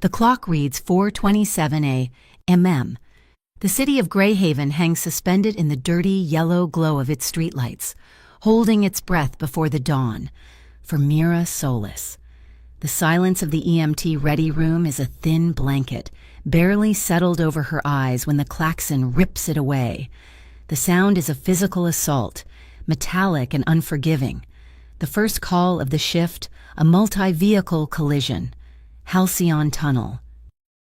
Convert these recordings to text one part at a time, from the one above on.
The clock reads 4:27 a.m. The city of Greyhaven hangs suspended in the dirty yellow glow of its streetlights, holding its breath before the dawn. For Mira Solis, the silence of the EMT ready room is a thin blanket, barely settled over her eyes when the klaxon rips it away. The sound is a physical assault, metallic and unforgiving. The first call of the shift, a multi-vehicle collision. Halcyon Tunnel.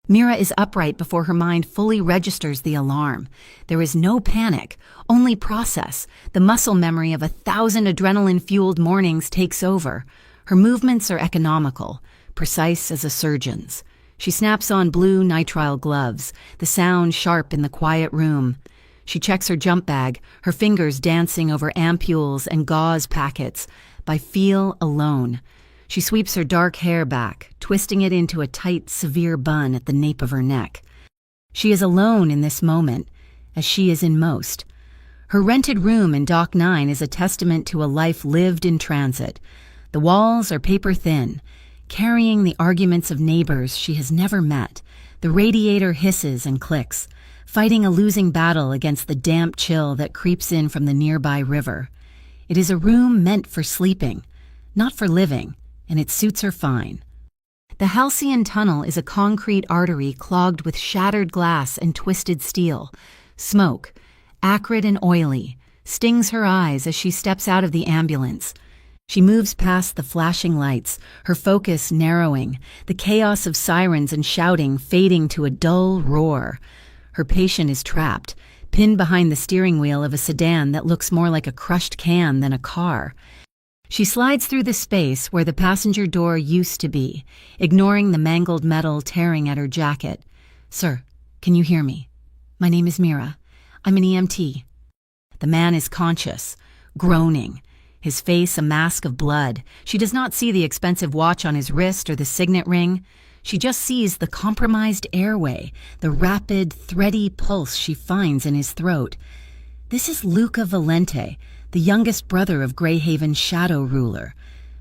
Mira is upright before her mind fully registers the alarm. There is no panic, only process. The muscle memory of 1,000 adrenaline-fueled mornings takes over. Her movements are economical, precise as a surgeon's. She snaps on blue nitrile gloves, the sound sharp in the quiet room. She checks her jump bag, her fingers dancing over ampules and gauze packets. By feel alone. She sweeps her dark hair back, twisting it into a tight, severe bun at the nape of her neck. She is alone in this moment, as she is in most. Her rented room in Dock 9 is a testament to a life lived in transit. The walls are paper thin, carrying the arguments of neighbors she has never met. The radiator hisses and clicks, fighting a losing battle against the damp chill that creeps in from the nearby river. It is a room meant for sleeping, not for living, and it suits her fine. The Halcyon Tunnel is a concrete artery clogged with shattered glass and twisted steel. Smoke, acrid and oily, stings her eyes as she steps out of the ambulance. She moves past the flashing lights, her focus narrowing, the chaos of sirens and shouting fading to a dull roar. Her patient is trapped, pinned behind the steering wheel of a sedan that looks more like a crushed can than a car. She slides through the space where the passenger door used to be, ignoring the mangled metal tearing at her jacket. "Sir, can you hear me? My name is Mira. I'm an EMT." The man is conscious, groaning, his face a mask of blood. She does not see the expensive watch on his wrist or the signet ring. She just sees the compromised airway, the rapid, thready pulse she finds in his throat. This is Luca Valente, the youngest brother of Greyhaven's shadow ruler.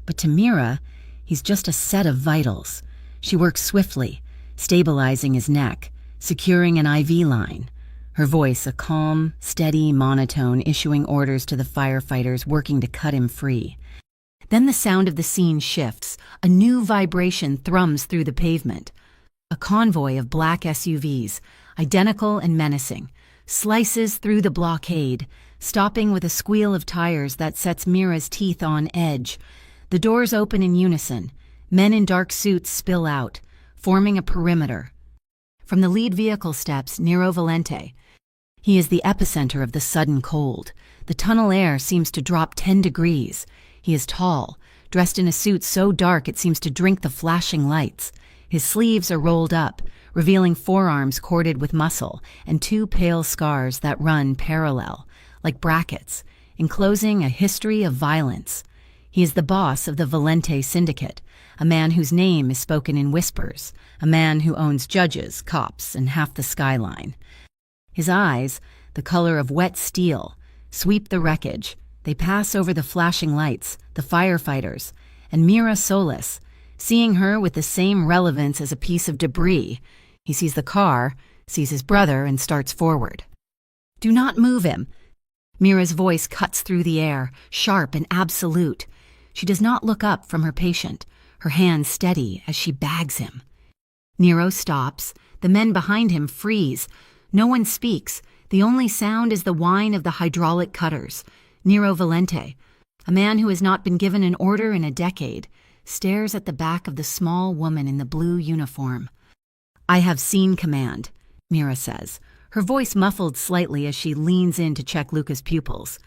But to Mira, he's just a set of vitals. She works swiftly, stabilizing his neck, securing an IV line. Her voice a calm, steady monotone, issuing orders to the firefighters working to cut him free. Then the sound of the scene shifts. A new vibration thrums through the pavement. A convoy of black SUVs, identical and menacing, slices through the blockade, stopping with a squeal of tires that sets Mira's teeth on edge. The doors open in unison. Men in dark suits spill out, forming a perimeter. From the lead vehicle steps Nero Valente. He is the epicenter of the sudden cold. The tunnel air seems to drop 10 degrees. He is tall, dressed in a suit so dark it seems to drink the flashing lights. His sleeves are rolled up, revealing forearms corded with muscle and two pale scars that run parallel, like brackets, enclosing a history of violence. He is the boss of the Valente Syndicate, a man whose name is spoken in whispers, a man who owns judges, cops, and half the skyline. His eyes, the color of wet steel, sweep the wreckage. They pass over the flashing lights, the firefighters, and Mira Solis, seeing her with the same relevance as a piece of debris. He sees the car, sees his brother, and starts forward. "Do not move him." Mira's voice cuts through the air, sharp and absolute. She does not look up from her patient, her hands steady as she bags him. Nero stops. The men behind him freeze. No one speaks. The only sound is the whine of the hydraulic cutters. Nero Valente, a man who has not been given an order in a decade, stares at the back of the small woman in the blue uniform. "I have seen command," Mira says, her voice muffled slightly as she leans in to check Luca's pupils.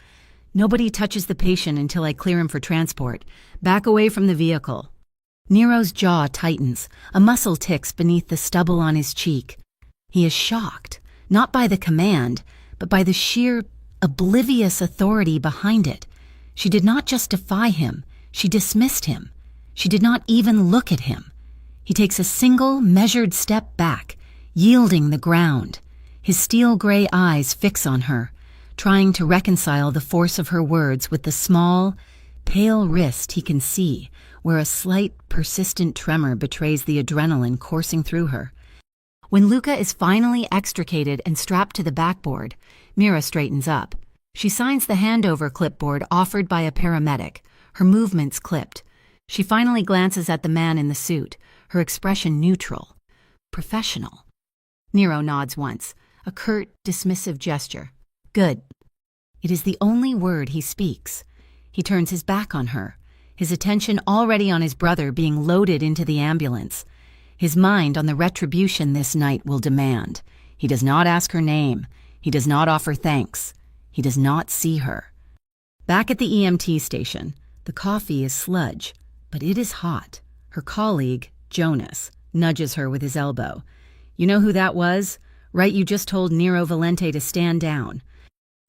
"Nobody touches the patient until I clear him for transport. Back away from the vehicle." Nero's jaw tightens. A muscle ticks beneath the stubble on his cheek. He is shocked, not by the command, but by the sheer, oblivious authority behind it. She did not just defy him, she dismissed him. She did not even look at him. He takes a single, measured step back, yielding the ground. His steel-gray eyes fix on her, trying to reconcile the force of her words with the small, pale wrist he can see, where a slight, persistent tremor betrays the adrenaline coursing through her. When Luca is finally extricated and strapped to the backboard, Mira straightens up. She signs the handover clipboard offered by a paramedic, her movements clipped. She finally glances at the man in the suit, her expression neutral. Professional. Nero nods once, a curt, dismissive gesture. Good. It is the only word he speaks. He turns his back on her, his attention already on his brother being loaded into the ambulance. His mind on the retribution this night will demand. He does not ask her name. He does not offer thanks. He does not see her. Back at the EMT station, the coffee is sludge, but it is hot. Her colleague, Jonas, nudges her with his elbow. You know who that was? Right, you just told Nero Valente to stand down.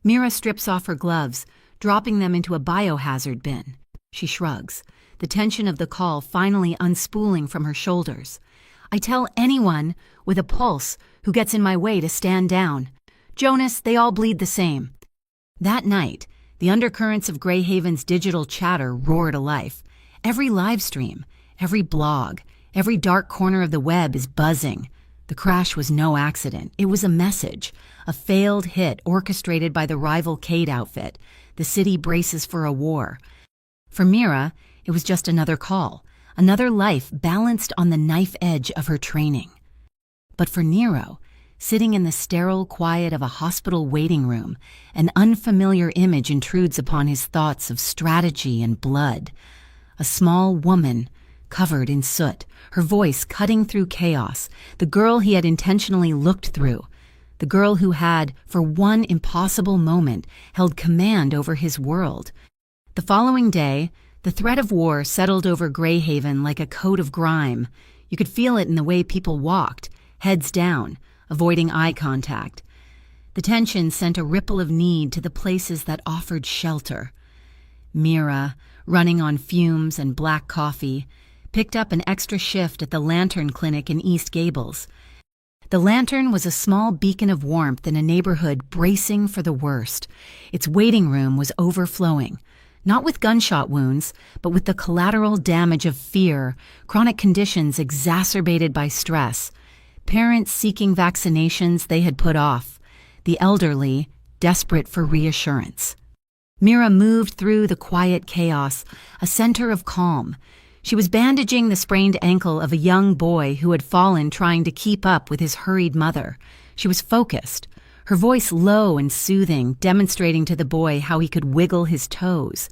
Mira strips off her gloves, dropping them into a biohazard bin. She shrugs, the tension of the call finally unspooling from her shoulders. I tell anyone with a pulse who gets in my way to stand down. Jonas, they all bleed the same. That night, the undercurrents of Greyhaven's digital chatter roar to life. Every live stream, every blog, every dark corner of the web is buzzing. The crash was no accident. It was a message, a failed hit orchestrated by the rival Cade outfit. The city braces for a war. For Mira, it was just another call, another life balanced on the knife edge of her training. But for Nero, sitting in the sterile quiet of a hospital waiting room, an unfamiliar image intrudes upon his thoughts of strategy and blood. A small woman, covered in soot, her voice cutting through chaos, the girl he had intentionally looked through, the girl who had, for one impossible moment, held command over his world. The following day, the threat of war settled over Greyhaven like a coat of grime. You could feel it in the way people walked, heads down, avoiding eye contact. The tension sent a ripple of need to the places that offered shelter. Mira, running on fumes and black coffee, picked up an extra shift at the Lantern Clinic in East Gables. The Lantern was a small beacon of warmth in a neighborhood bracing for the worst. Its waiting room was overflowing, not with gunshot wounds, but with the collateral damage of fear, chronic conditions exacerbated by stress, parents seeking vaccinations they had put off, the elderly desperate for reassurance. Mira moved through the quiet chaos, a center of calm. She was bandaging the sprained ankle of a young boy who had fallen trying to keep up with his hurried mother. She was focused, her voice low and soothing, demonstrating to the boy how he could wiggle his toes.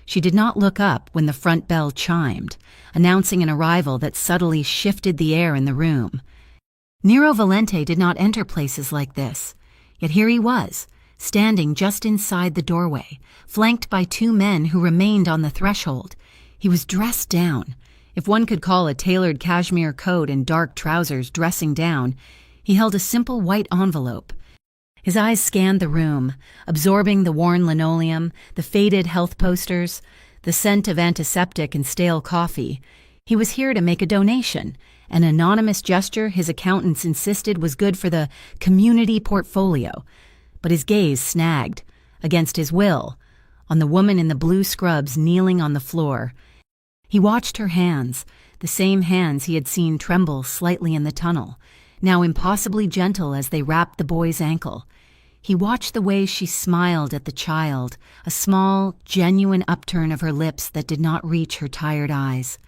She did not look up when the front bell chimed, announcing an arrival that subtly shifted the air in the room. Nero Valente did not enter places like this, yet here he was, standing just inside the doorway, flanked by two men who remained on the threshold. He was dressed down. If one could call a tailored cashmere coat and dark trousers dressing down, he held a simple white envelope. His eyes scanned the room, absorbing the worn linoleum, the faded health posters, the scent of antiseptic and stale coffee. He was here to make a donation, an anonymous gesture his accountants insisted was good for the community portfolio. But his gaze snagged, against his will, on the woman in the blue scrubs kneeling on the floor. He watched her hands, the same hands he had seen tremble slightly in the tunnel, now impossibly gentle as they wrapped the boy's ankle. He watched the way she smiled at the child, a small, genuine upturn of her lips that did not reach her tired eyes.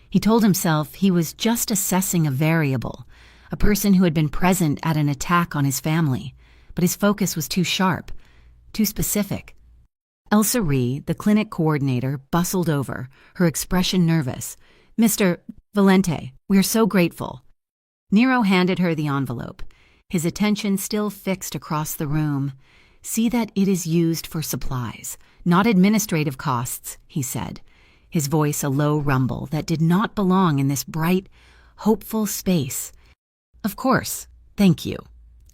He told himself he was just assessing a variable, a person who had been present at an attack on his family, but his focus was too sharp, too specific. Elsa Ree, the clinic coordinator, bustled over, her expression nervous. "Mr. Valente, we are so grateful." Nero handed her the envelope, his attention still fixed across the room. "See that it is used for supplies, not administrative costs," he said, his voice a low rumble that did not belong in this bright, hopeful space. "Of course, thank you,"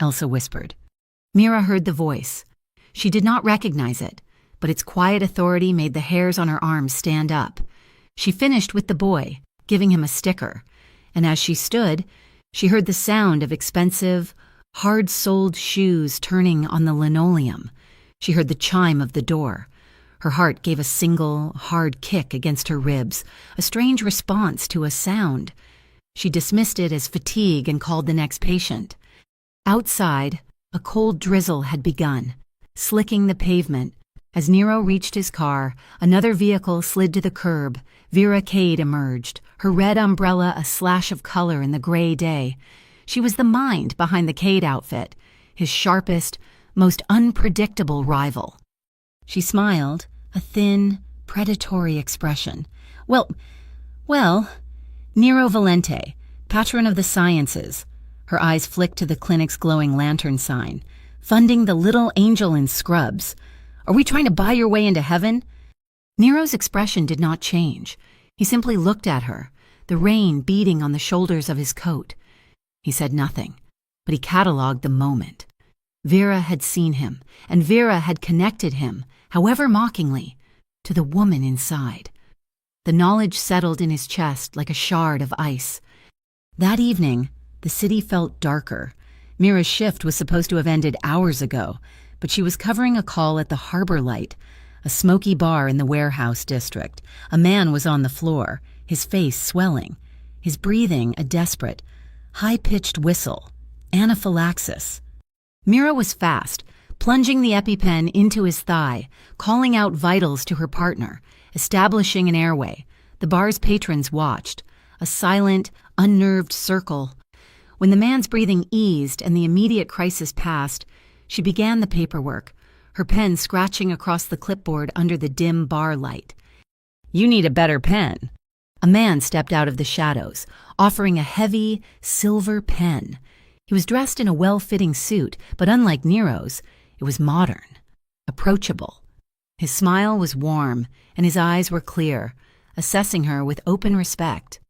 Elsa whispered. Mira heard the voice. She did not recognize it, but its quiet authority made the hairs on her arms stand up. She finished with the boy, giving him a sticker, and as she stood, she heard the sound of expensive, hard-soled shoes turning on the linoleum. She heard the chime of the door. Her heart gave a single, hard kick against her ribs, a strange response to a sound. She dismissed it as fatigue and called the next patient. Outside, a cold drizzle had begun, slicking the pavement. As Nero reached his car, another vehicle slid to the curb. Vera Cade emerged, her red umbrella a slash of color in the gray day. She was the mind behind the Cade outfit, his sharpest, most unpredictable rival. She smiled, a thin, predatory expression. Well, Nero Valente, patron of the sciences. Her eyes flicked to the clinic's glowing lantern sign. Funding the little angel in scrubs. Are we trying to buy your way into heaven? Nero's expression did not change. He simply looked at her, the rain beating on the shoulders of his coat. He said nothing, but he catalogued the moment. Vera had seen him, and Vera had connected him, however mockingly, to the woman inside. The knowledge settled in his chest like a shard of ice. That evening, the city felt darker. Mira's shift was supposed to have ended hours ago, but she was covering a call at the Harbor Light, a smoky bar in the warehouse district. A man was on the floor, his face swelling, his breathing a desperate, high-pitched whistle, anaphylaxis. Mira was fast, plunging the EpiPen into his thigh, calling out vitals to her partner, establishing an airway. The bar's patrons watched, a silent, unnerved circle. When the man's breathing eased and the immediate crisis passed, she began the paperwork, her pen scratching across the clipboard under the dim bar light. "You need a better pen." A man stepped out of the shadows, offering a heavy, silver pen. He was dressed in a well-fitting suit, but unlike Nero's, it was modern, approachable. His smile was warm, and his eyes were clear, assessing her with open respect.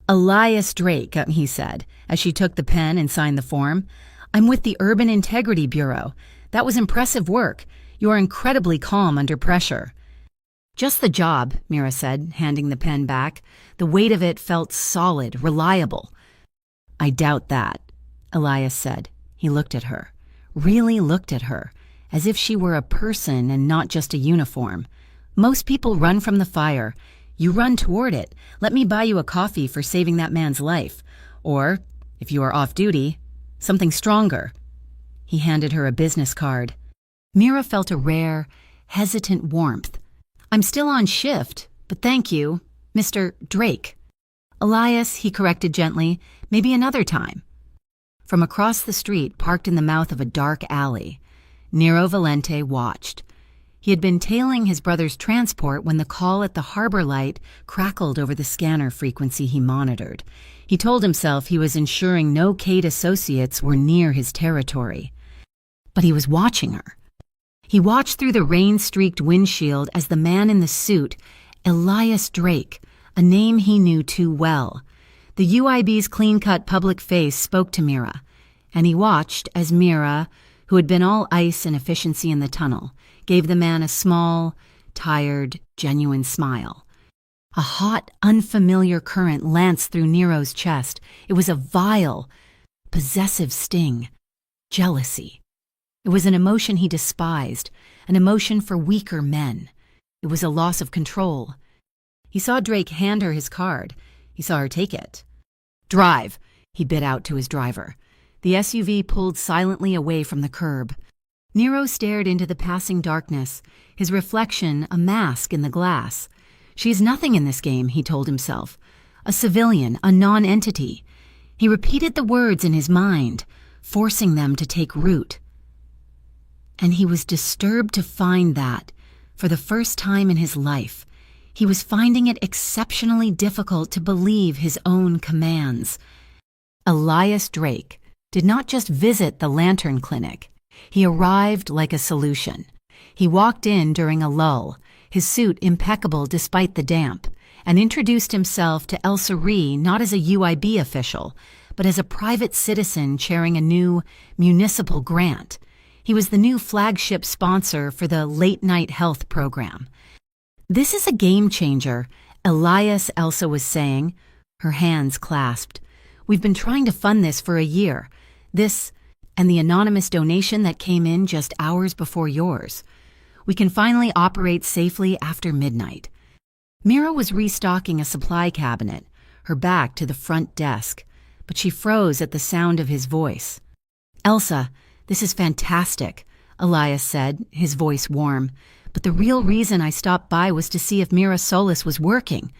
"Elias Drake," he said, as she took the pen and signed the form. "I'm with the Urban Integrity Bureau. That was impressive work. You are incredibly calm under pressure." "Just the job," Mira said, handing the pen back. The weight of it felt solid, reliable. "I doubt that," Elias said. He looked at her, really looked at her, as if she were a person and not just a uniform. "Most people run from the fire. You run toward it. Let me buy you a coffee for saving that man's life. Or, if you are off duty, something stronger." He handed her a business card. Mira felt a rare, hesitant warmth. "I'm still on shift, but thank you, Mr. Drake." "Elias," he corrected gently, "maybe another time." From across the street, parked in the mouth of a dark alley, Nero Valente watched. He had been tailing his brother's transport when the call at the Harbor Light crackled over the scanner frequency he monitored. He told himself he was ensuring no Cade associates were near his territory. But he was watching her. He watched through the rain-streaked windshield as the man in the suit, Elias Drake, a name he knew too well. The UIB's clean-cut public face spoke to Mira, and he watched as Mira, who had been all ice and efficiency in the tunnel, gave the man a small, tired, genuine smile. A hot, unfamiliar current lanced through Nero's chest. It was a vile, possessive sting. Jealousy. It was an emotion he despised, an emotion for weaker men. It was a loss of control. He saw Drake hand her his card. He saw her take it. "Drive," he bid out to his driver. The SUV pulled silently away from the curb. Nero stared into the passing darkness, his reflection a mask in the glass. She is nothing in this game, he told himself. A civilian, a non-entity. He repeated the words in his mind, forcing them to take root. And he was disturbed to find that, for the first time in his life, he was finding it exceptionally difficult to believe his own commands. Elias Drake did not just visit the Lantern Clinic. He arrived like a solution. He walked in during a lull, his suit impeccable despite the damp, and introduced himself to Elsa Ree not as a UIB official, but as a private citizen chairing a new municipal grant. He was the new flagship sponsor for the late-night health program. "This is a game changer," Elias Elsa was saying, her hands clasped. "We've been trying to fund this for a year. This and the anonymous donation that came in just hours before yours. We can finally operate safely after midnight." Mira was restocking a supply cabinet, her back to the front desk, but she froze at the sound of his voice. "Elsa, this is fantastic," Elias said, his voice warm. "But the real reason I stopped by was to see if Mira Solis was working."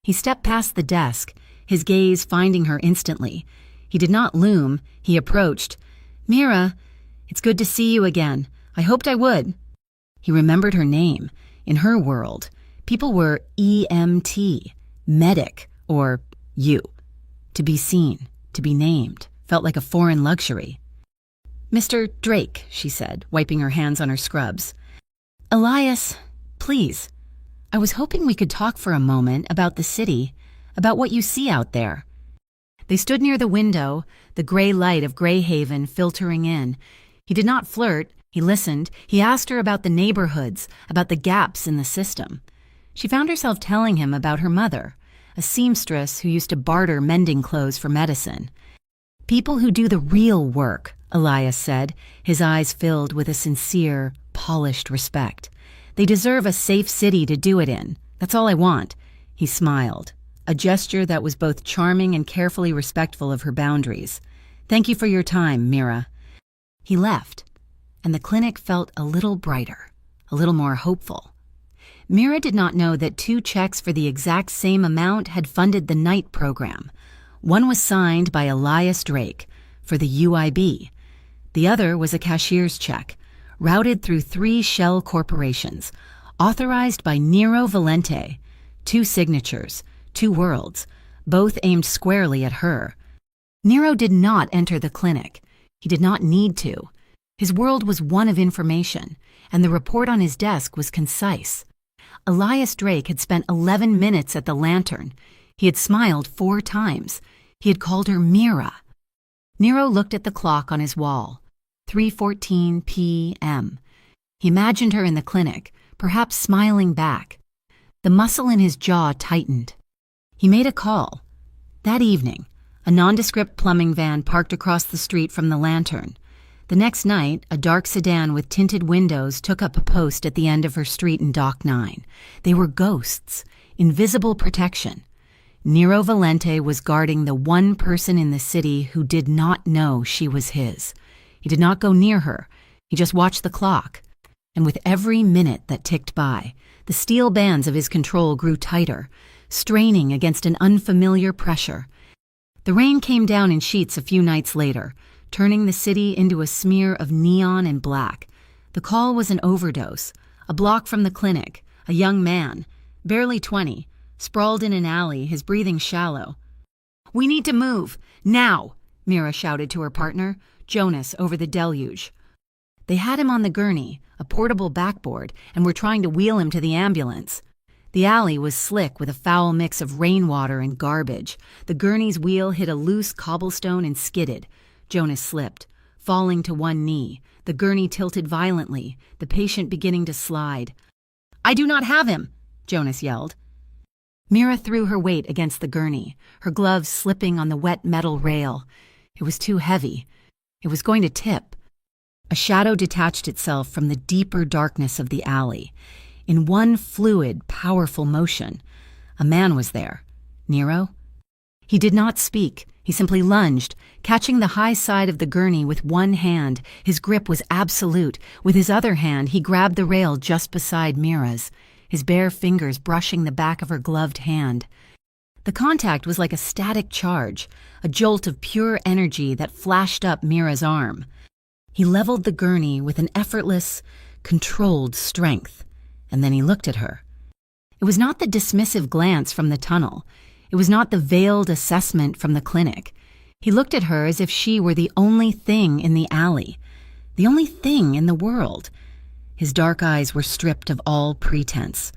He stepped past the desk, his gaze finding her instantly. He did not loom. He approached. "Mira, it's good to see you again. I hoped I would." He remembered her name. In her world, people were EMT, medic, or you. To be seen, to be named, felt like a foreign luxury. "Mr. Drake," she said, wiping her hands on her scrubs. "Elias, please. I was hoping we could talk for a moment about the city, about what you see out there." They stood near the window, the gray light of Greyhaven filtering in. He did not flirt. He listened. He asked her about the neighborhoods, about the gaps in the system. She found herself telling him about her mother, a seamstress who used to barter mending clothes for medicine. "People who do the real work," Elias said, his eyes filled with a sincere, polished respect. "They deserve a safe city to do it in. That's all I want." He smiled, a gesture that was both charming and carefully respectful of her boundaries. "Thank you for your time, Mira." He left, and the clinic felt a little brighter, a little more hopeful. Mira did not know that 2 checks for the exact same amount had funded the night program. One was signed by Elias Drake for the UIB. The other was a cashier's check, routed through 3 shell corporations, authorized by Nero Valente. 2 signatures, 2 worlds, both aimed squarely at her. Nero did not enter the clinic. He did not need to. His world was one of information, and the report on his desk was concise. Elias Drake had spent 11 minutes at the Lantern. He had smiled 4 times. He had called her Mira. Nero looked at the clock on his wall. 3:14 p.m. He imagined her in the clinic, perhaps smiling back. The muscle in his jaw tightened. He made a call. That evening, a nondescript plumbing van parked across the street from the Lantern. The next night, a dark sedan with tinted windows took up a post at the end of her street in Dock 9. They were ghosts, invisible protection. Nero Valente was guarding the one person in the city who did not know she was his. He did not go near her. He just watched the clock. And with every minute that ticked by, the steel bands of his control grew tighter, straining against an unfamiliar pressure. The rain came down in sheets a few nights later, turning the city into a smear of neon and black. The call was an overdose. A block from the clinic, a young man, barely 20, sprawled in an alley, his breathing shallow. "We need to move, now," Mira shouted to her partner, Jonas, over the deluge. They had him on the gurney, a portable backboard, and were trying to wheel him to the ambulance. The alley was slick with a foul mix of rainwater and garbage. The gurney's wheel hit a loose cobblestone and skidded. Jonas slipped, falling to one knee. The gurney tilted violently, the patient beginning to slide. "I do not have him," Jonas yelled. Mira threw her weight against the gurney, her gloves slipping on the wet metal rail. It was too heavy. It was going to tip. A shadow detached itself from the deeper darkness of the alley. In one fluid, powerful motion, a man was there. Nero? He did not speak. He simply lunged, catching the high side of the gurney with one hand. His grip was absolute. With his other hand, he grabbed the rail just beside Mira's, his bare fingers brushing the back of her gloved hand. The contact was like a static charge, a jolt of pure energy that flashed up Mira's arm. He leveled the gurney with an effortless, controlled strength, and then he looked at her. It was not the dismissive glance from the tunnel. It was not the veiled assessment from the clinic. He looked at her as if she were the only thing in the alley, the only thing in the world. His dark eyes were stripped of all pretense,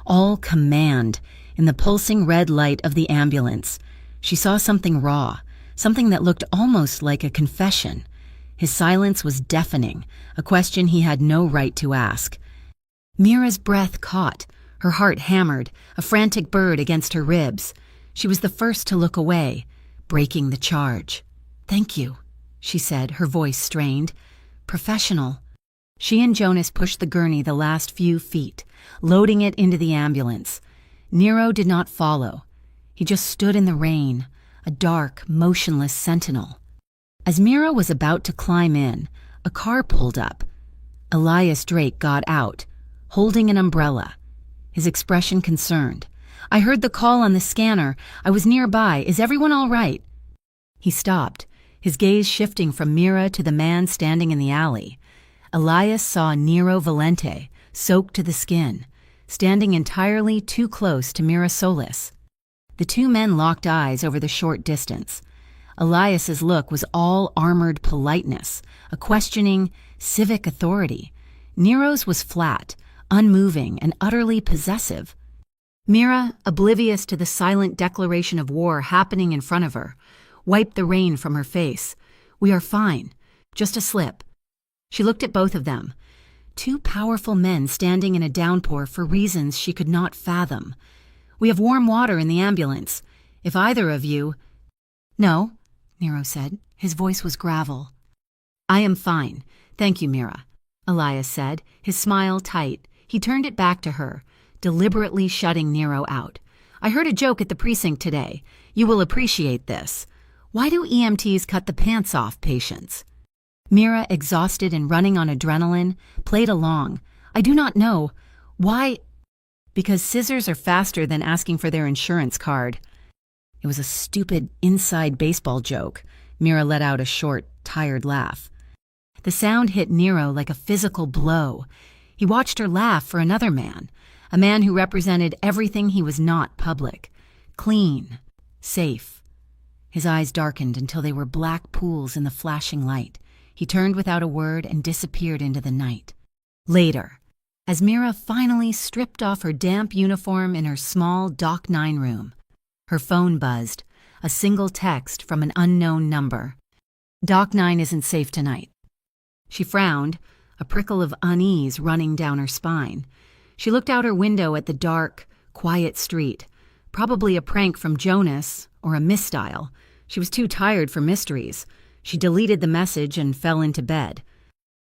all command. In the pulsing red light of the ambulance, she saw something raw, something that looked almost like a confession. His silence was deafening, a question he had no right to ask. Mira's breath caught, her heart hammered, a frantic bird against her ribs. She was the first to look away, breaking the charge. "Thank you," she said, her voice strained. "Professional." She and Jonas pushed the gurney the last few feet, loading it into the ambulance. Nero did not follow. He just stood in the rain, a dark, motionless sentinel. As Mira was about to climb in, a car pulled up. Elias Drake got out, holding an umbrella, his expression concerned. "I heard the call on the scanner. I was nearby. Is everyone all right?" He stopped, his gaze shifting from Mira to the man standing in the alley. Elias saw Nero Valente, soaked to the skin, standing entirely too close to Mira Solis. The two men locked eyes over the short distance. Elias's look was all armored politeness, a questioning, civic authority. Nero's was flat, unmoving, and utterly possessive. Mira, oblivious to the silent declaration of war happening in front of her, wiped the rain from her face. "We are fine. Just a slip." She looked at both of them. Two powerful men standing in a downpour for reasons she could not fathom. "We have warm water in the ambulance. If either of you—" "No," Nero said. His voice was gravel. "I am fine. Thank you, Mira," Elias said, his smile tight. He turned it back to her, deliberately shutting Nero out. "I heard a joke at the precinct today. You will appreciate this. Why do EMTs cut the pants off patients?" Mira, exhausted and running on adrenaline, played along. "I do not know. Why?" "Because scissors are faster than asking for their insurance card." It was a stupid inside baseball joke. Mira let out a short, tired laugh. The sound hit Nero like a physical blow. He watched her laugh for another man, a man who represented everything he was not public. Clean, safe. His eyes darkened until they were black pools in the flashing light. He turned without a word and disappeared into the night. Later, as Mira finally stripped off her damp uniform in her small Doc 9 room, her phone buzzed, a single text from an unknown number. "Doc 9 isn't safe tonight." She frowned, a prickle of unease running down her spine. She looked out her window at the dark, quiet street. Probably a prank from Jonas, or a misdial. She was too tired for mysteries. She deleted the message and fell into bed.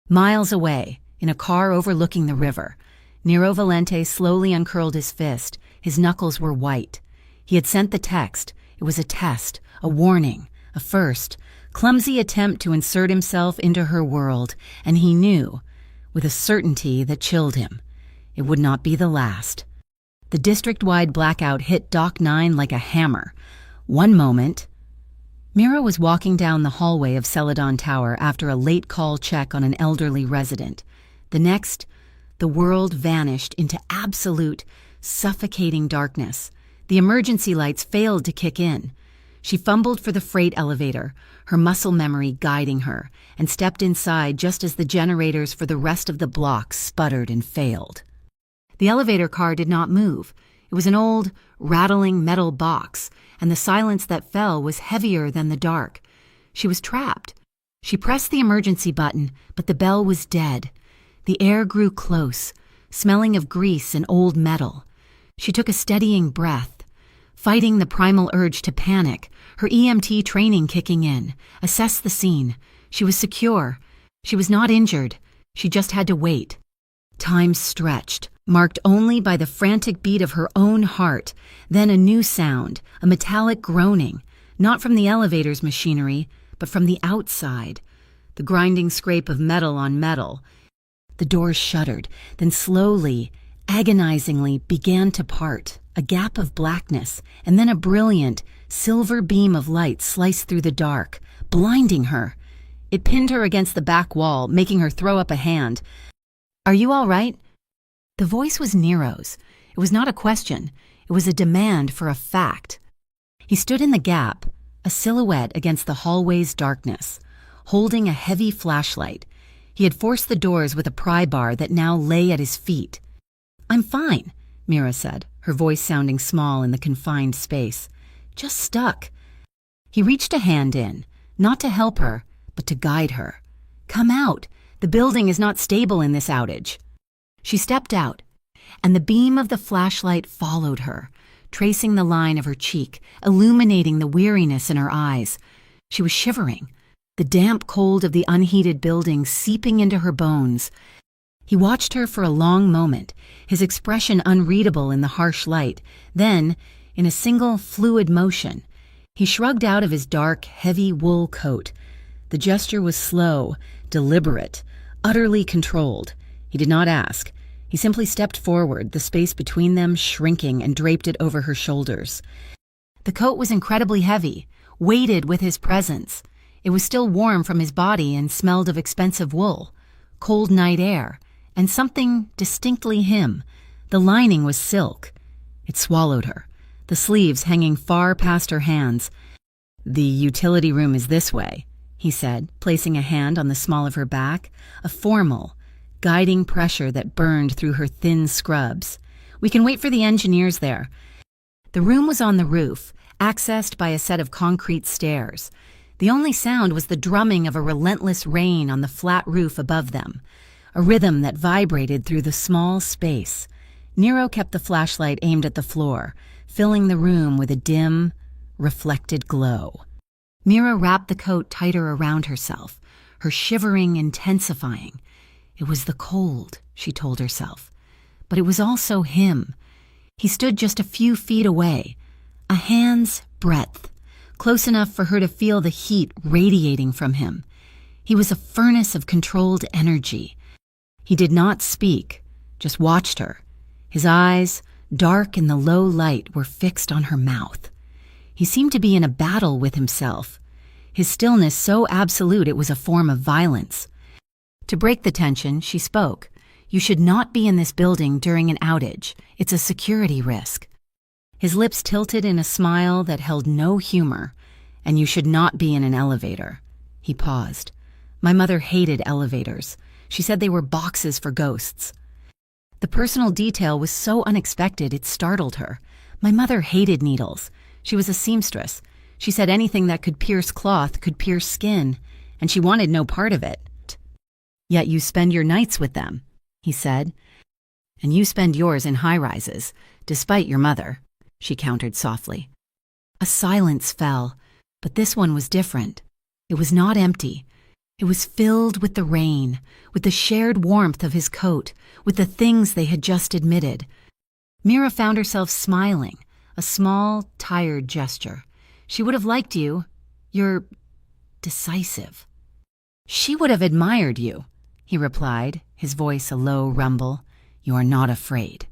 Miles away, in a car overlooking the river, Nero Valente slowly uncurled his fist. His knuckles were white. He had sent the text. It was a test, a warning, a first, clumsy attempt to insert himself into her world, and he knew, with a certainty that chilled him, it would not be the last. The district-wide blackout hit Doc 9 like a hammer. One moment, Mira was walking down the hallway of Celadon Tower after a late call check on an elderly resident. The next, the world vanished into absolute, suffocating darkness. The emergency lights failed to kick in. She fumbled for the freight elevator, her muscle memory guiding her, and stepped inside just as the generators for the rest of the block sputtered and failed. The elevator car did not move. It was an old, rattling metal box, and the silence that fell was heavier than the dark. She was trapped. She pressed the emergency button, but the bell was dead. The air grew close, smelling of grease and old metal. She took a steadying breath, fighting the primal urge to panic, her EMT training kicking in, assess the scene. She was secure. She was not injured. She just had to wait. Time stretched, marked only by the frantic beat of her own heart, then a new sound, a metallic groaning, not from the elevator's machinery, but from the outside. The grinding scrape of metal on metal. The doors shuddered, then slowly, agonizingly began to part, a gap of blackness, and then a brilliant, silver beam of light sliced through the dark, blinding her. It pinned her against the back wall, making her throw up a hand. "Are you all right?" The voice was Nero's. It was not a question. It was a demand for a fact. He stood in the gap, a silhouette against the hallway's darkness, holding a heavy flashlight. He had forced the doors with a pry bar that now lay at his feet. "I'm fine," Mira said, her voice sounding small in the confined space. "Just stuck." He reached a hand in, not to help her, but to guide her. "Come out. The building is not stable in this outage." She stepped out, and the beam of the flashlight followed her, tracing the line of her cheek, illuminating the weariness in her eyes. She was shivering, the damp cold of the unheated building seeping into her bones. He watched her for a long moment, his expression unreadable in the harsh light. Then, in a single fluid motion, he shrugged out of his dark, heavy wool coat. The gesture was slow, deliberate, utterly controlled. He did not ask. He simply stepped forward, the space between them shrinking, and draped it over her shoulders. The coat was incredibly heavy, weighted with his presence. It was still warm from his body and smelled of expensive wool, cold night air, and something distinctly him. The lining was silk. It swallowed her, the sleeves hanging far past her hands. "The utility room is this way," he said, placing a hand on the small of her back, a formal, guiding pressure that burned through her thin scrubs. "We can wait for the engineers there." The room was on the roof, accessed by a set of concrete stairs. The only sound was the drumming of a relentless rain on the flat roof above them, a rhythm that vibrated through the small space. Nero kept the flashlight aimed at the floor, filling the room with a dim, reflected glow. Mira wrapped the coat tighter around herself, her shivering intensifying. It was the cold, she told herself, but it was also him. He stood just a few feet away, a hand's breadth, close enough for her to feel the heat radiating from him. He was a furnace of controlled energy. He did not speak, just watched her. His eyes, dark in the low light, were fixed on her mouth. He seemed to be in a battle with himself, his stillness so absolute it was a form of violence. To break the tension, she spoke. "You should not be in this building during an outage. It's a security risk." His lips tilted in a smile that held no humor. "And you should not be in an elevator." He paused. "My mother hated elevators. She said they were boxes for ghosts." The personal detail was so unexpected it startled her. My mother hated needles. She was a seamstress. She said anything that could pierce cloth could pierce skin, and she wanted no part of it. "Yet you spend your nights with them," he said. "And you spend yours in high-rises, despite your mother," she countered softly. A silence fell, but this one was different. It was not empty. It was filled with the rain, with the shared warmth of his coat, with the things they had just admitted. Mira found herself smiling, a small, tired gesture. "She would have liked you. You're decisive." "She would have admired you," he replied, his voice a low rumble. "You are not afraid."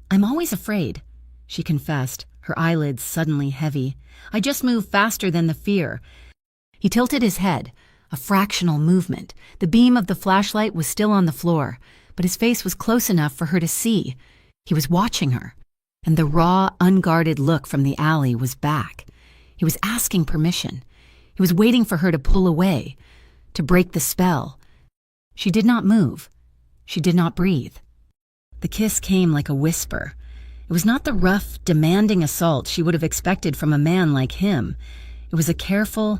"I'm always afraid," she confessed, her eyelids suddenly heavy. "I just move faster than the fear." He tilted his head, a fractional movement. The beam of the flashlight was still on the floor, but his face was close enough for her to see. He was watching her, and the raw, unguarded look from the alley was back. He was asking permission. He was waiting for her to pull away, to break the spell. She did not move. She did not breathe. The kiss came like a whisper. It was not the rough, demanding assault she would have expected from a man like him. It was a careful,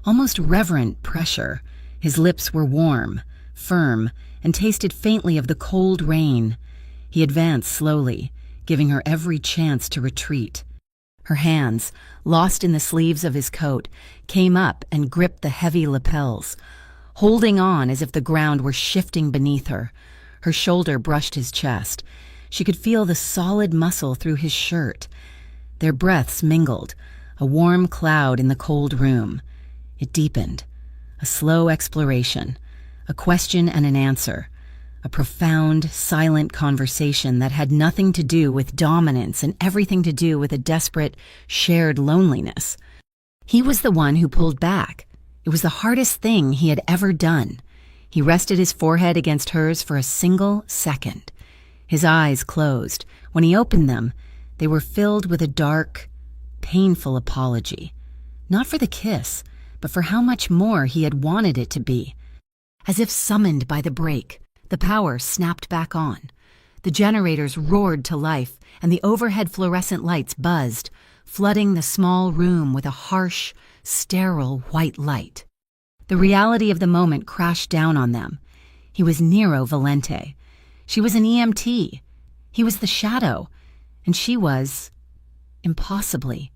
almost reverent pressure. His lips were warm, firm, and tasted faintly of the cold rain. He advanced slowly, giving her every chance to retreat. Her hands, lost in the sleeves of his coat, came up and gripped the heavy lapels, holding on as if the ground were shifting beneath her. Her shoulder brushed his chest. She could feel the solid muscle through his shirt. Their breaths mingled, a warm cloud in the cold room. It deepened, a slow exploration, a question and an answer, a profound, silent conversation that had nothing to do with dominance and everything to do with a desperate, shared loneliness. He was the one who pulled back. It was the hardest thing he had ever done. He rested his forehead against hers for a single second. His eyes closed. When he opened them, they were filled with a dark, painful apology. Not for the kiss, but for how much more he had wanted it to be. As if summoned by the break, the power snapped back on. The generators roared to life, and the overhead fluorescent lights buzzed, flooding the small room with a harsh, sterile white light. The reality of the moment crashed down on them. He was Nero Valente. She was an EMT. He was the shadow, and she was, impossibly,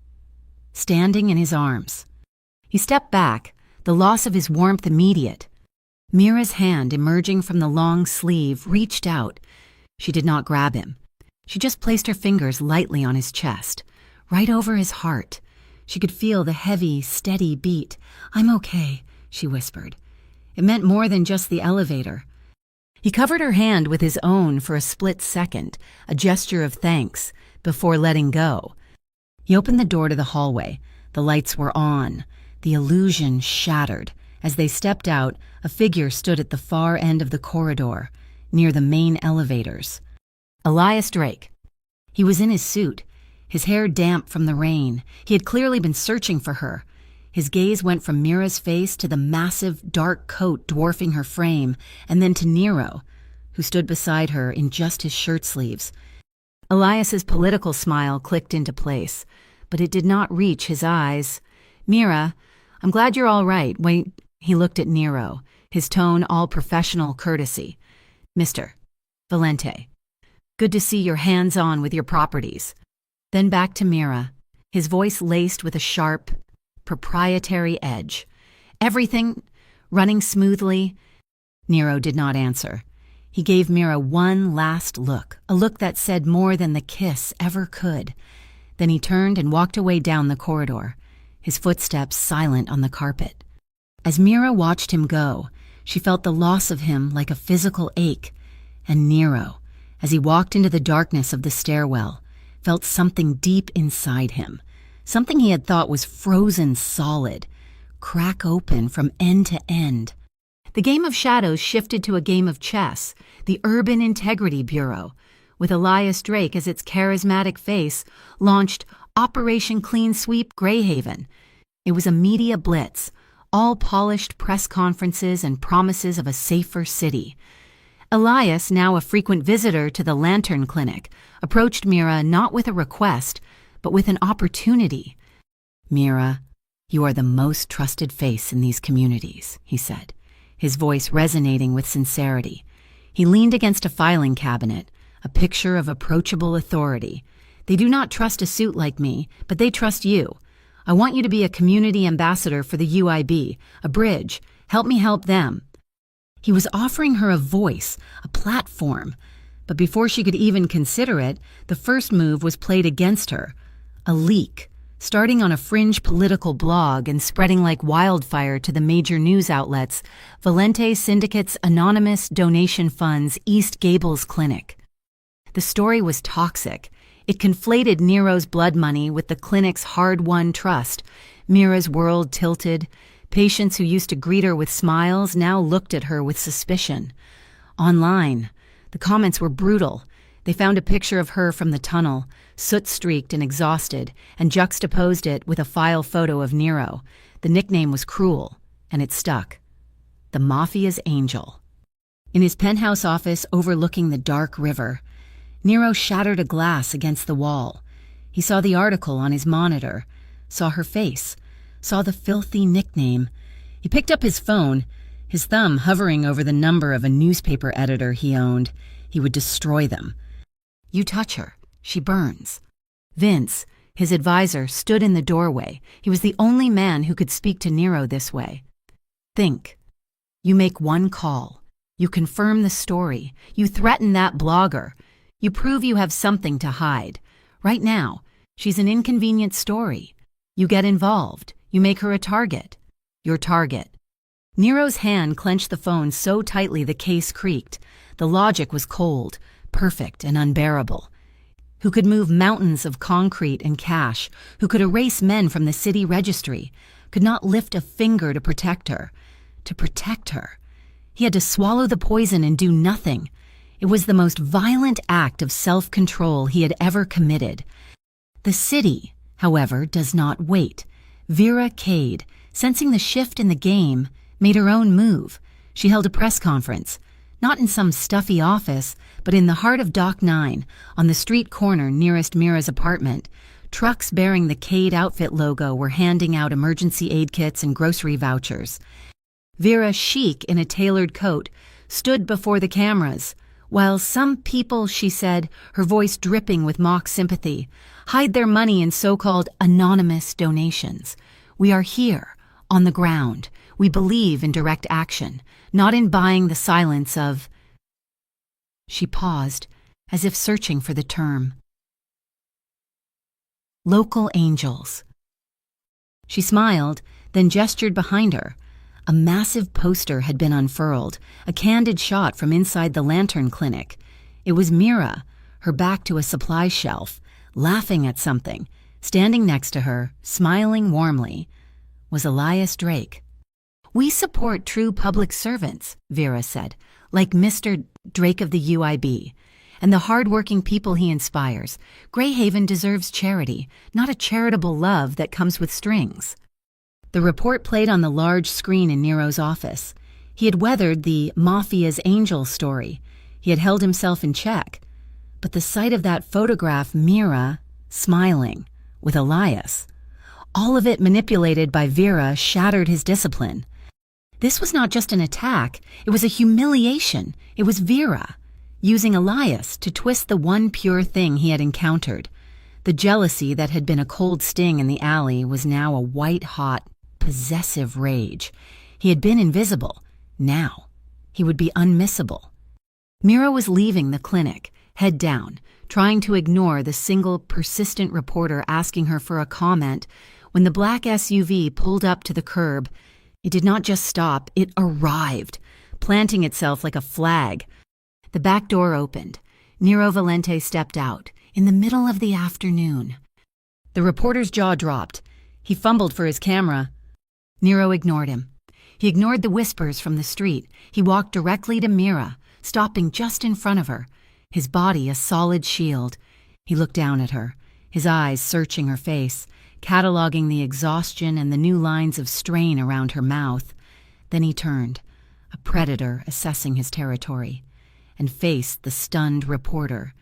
standing in his arms. He stepped back, the loss of his warmth immediate. Mira's hand, emerging from the long sleeve, reached out. She did not grab him. She just placed her fingers lightly on his chest, right over his heart. She could feel the heavy, steady beat. "I'm okay," she whispered. It meant more than just the elevator. He covered her hand with his own for a split second, a gesture of thanks, before letting go. He opened the door to the hallway. The lights were on. The illusion shattered. As they stepped out, a figure stood at the far end of the corridor, near the main elevators. Elias Drake. He was in his suit, his hair damp from the rain. He had clearly been searching for her. His gaze went from Mira's face to the massive, dark coat dwarfing her frame, and then to Nero, who stood beside her in just his shirt sleeves. Elias's political smile clicked into place, but it did not reach his eyes. "Mira, I'm glad you're all right." Wait, he looked at Nero, his tone all professional courtesy. "Mr. Valente, good to see you're hands-on with your properties." Then back to Mira, his voice laced with a sharp, proprietary edge. "Everything running smoothly?" Nero did not answer. He gave Mira one last look, a look that said more than the kiss ever could. Then he turned and walked away down the corridor, his footsteps silent on the carpet. As Mira watched him go, she felt the loss of him like a physical ache, and Nero, as he walked into the darkness of the stairwell, felt something deep inside him, something he had thought was frozen solid, crack open from end to end. The game of shadows shifted to a game of chess, the Urban Integrity Bureau, with Elias Drake as its charismatic face, launched Operation Clean Sweep Greyhaven. It was a media blitz, all polished press conferences and promises of a safer city. Elias, now a frequent visitor to the Lantern Clinic, approached Mira not with a request, but with an opportunity. "Mira, you are the most trusted face in these communities," he said, his voice resonating with sincerity. He leaned against a filing cabinet, a picture of approachable authority. "They do not trust a suit like me, but they trust you. I want you to be a community ambassador for the UIB, a bridge. Help me help them." He was offering her a voice, a platform. But before she could even consider it, the first move was played against her. A leak, starting on a fringe political blog and spreading like wildfire to the major news outlets, Valente Syndicate's anonymous donation funds East Gables Clinic. The story was toxic. It conflated Nero's blood money with the clinic's hard-won trust. Mira's world tilted. Patients who used to greet her with smiles now looked at her with suspicion. Online, the comments were brutal. They found a picture of her from the tunnel, soot-streaked and exhausted, and juxtaposed it with a file photo of Nero. The nickname was cruel, and it stuck. The Mafia's Angel. In his penthouse office overlooking the dark river, Nero shattered a glass against the wall. He saw the article on his monitor, saw her face, saw the filthy nickname. He picked up his phone, his thumb hovering over the number of a newspaper editor he owned. He would destroy them. "You touch her, she burns." Vince, his advisor, stood in the doorway. He was the only man who could speak to Nero this way. "Think. You make one call. You confirm the story. You threaten that blogger. You prove you have something to hide. Right now, she's an inconvenient story. You get involved. You make her a target. Your target." Nero's hand clenched the phone so tightly the case creaked. The logic was cold, perfect, and unbearable. Who could move mountains of concrete and cash, who could erase men from the city registry, could not lift a finger to protect her. To protect her. He had to swallow the poison and do nothing. It was the most violent act of self-control he had ever committed. The city, however, does not wait. Vera Cade, sensing the shift in the game, made her own move. She held a press conference, not in some stuffy office, but in the heart of Dock 9, on the street corner nearest Mira's apartment. Trucks bearing the Cade Outfit logo were handing out emergency aid kits and grocery vouchers. Vera, chic in a tailored coat, stood before the cameras. "While some people," she said, her voice dripping with mock sympathy, "hide their money in so-called anonymous donations, we are here, on the ground. We believe in direct action, not in buying the silence of—" She paused, as if searching for the term. "Local angels." She smiled, then gestured behind her. A massive poster had been unfurled, a candid shot from inside the lantern clinic. It was Mira, her back to a supply shelf, laughing at something. Standing next to her, smiling warmly, was Elias Drake. "We support true public servants," Vera said, "like Mr. Drake of the UIB, and the hard-working people he inspires. Greyhaven deserves charity, not a charitable love that comes with strings." The report played on the large screen in Nero's office. He had weathered the Mafia's angel story. He had held himself in check. But the sight of that photograph, Mira, smiling, with Elias, all of it manipulated by Vera, shattered his discipline. This was not just an attack, it was a humiliation. It was Vera, using Elias to twist the one pure thing he had encountered. The jealousy that had been a cold sting in the alley was now a white-hot, possessive rage. He had been invisible. Now, he would be unmissable. Mira was leaving the clinic, head down, trying to ignore the single persistent reporter asking her for a comment. When the black SUV pulled up to the curb, it did not just stop, it arrived, planting itself like a flag. The back door opened. Nero Valente stepped out, in the middle of the afternoon. The reporter's jaw dropped. He fumbled for his camera. Nero ignored him. He ignored the whispers from the street. He walked directly to Mira, stopping just in front of her, his body a solid shield. He looked down at her, his eyes searching her face, cataloging the exhaustion and the new lines of strain around her mouth. Then he turned, a predator assessing his territory, and faced the stunned reporter.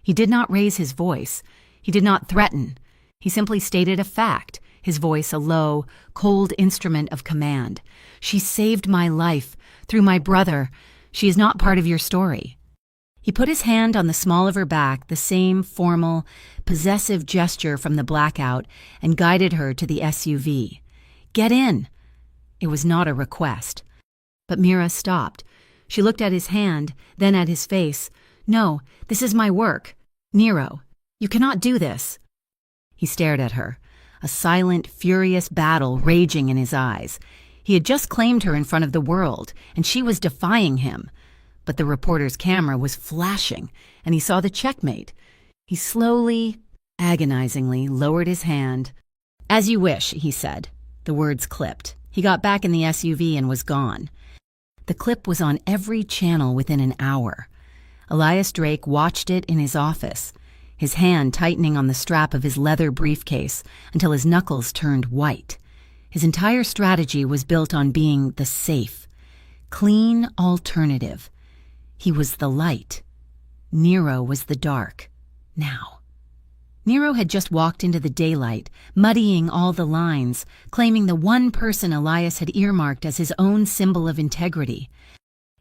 He did not raise his voice. He did not threaten. He simply stated a fact, his voice a low, cold instrument of command. "She saved my life, through my brother. She is not part of your story." He put his hand on the small of her back, the same formal, possessive gesture from the blackout, and guided her to the SUV. "Get in." It was not a request. But Mira stopped. She looked at his hand, then at his face. "No, this is my work. Nero, you cannot do this." He stared at her, a silent, furious battle raging in his eyes. He had just claimed her in front of the world, and she was defying him. But the reporter's camera was flashing, and he saw the checkmate. He slowly, agonizingly lowered his hand. "As you wish," he said. The words clipped. He got back in the SUV and was gone. The clip was on every channel within an hour. Elias Drake watched it in his office, his hand tightening on the strap of his leather briefcase until his knuckles turned white. His entire strategy was built on being the safe, clean alternative. He was the light. Nero was the dark. Now. Nero had just walked into the daylight, muddying all the lines, claiming the one person Elias had earmarked as his own symbol of integrity.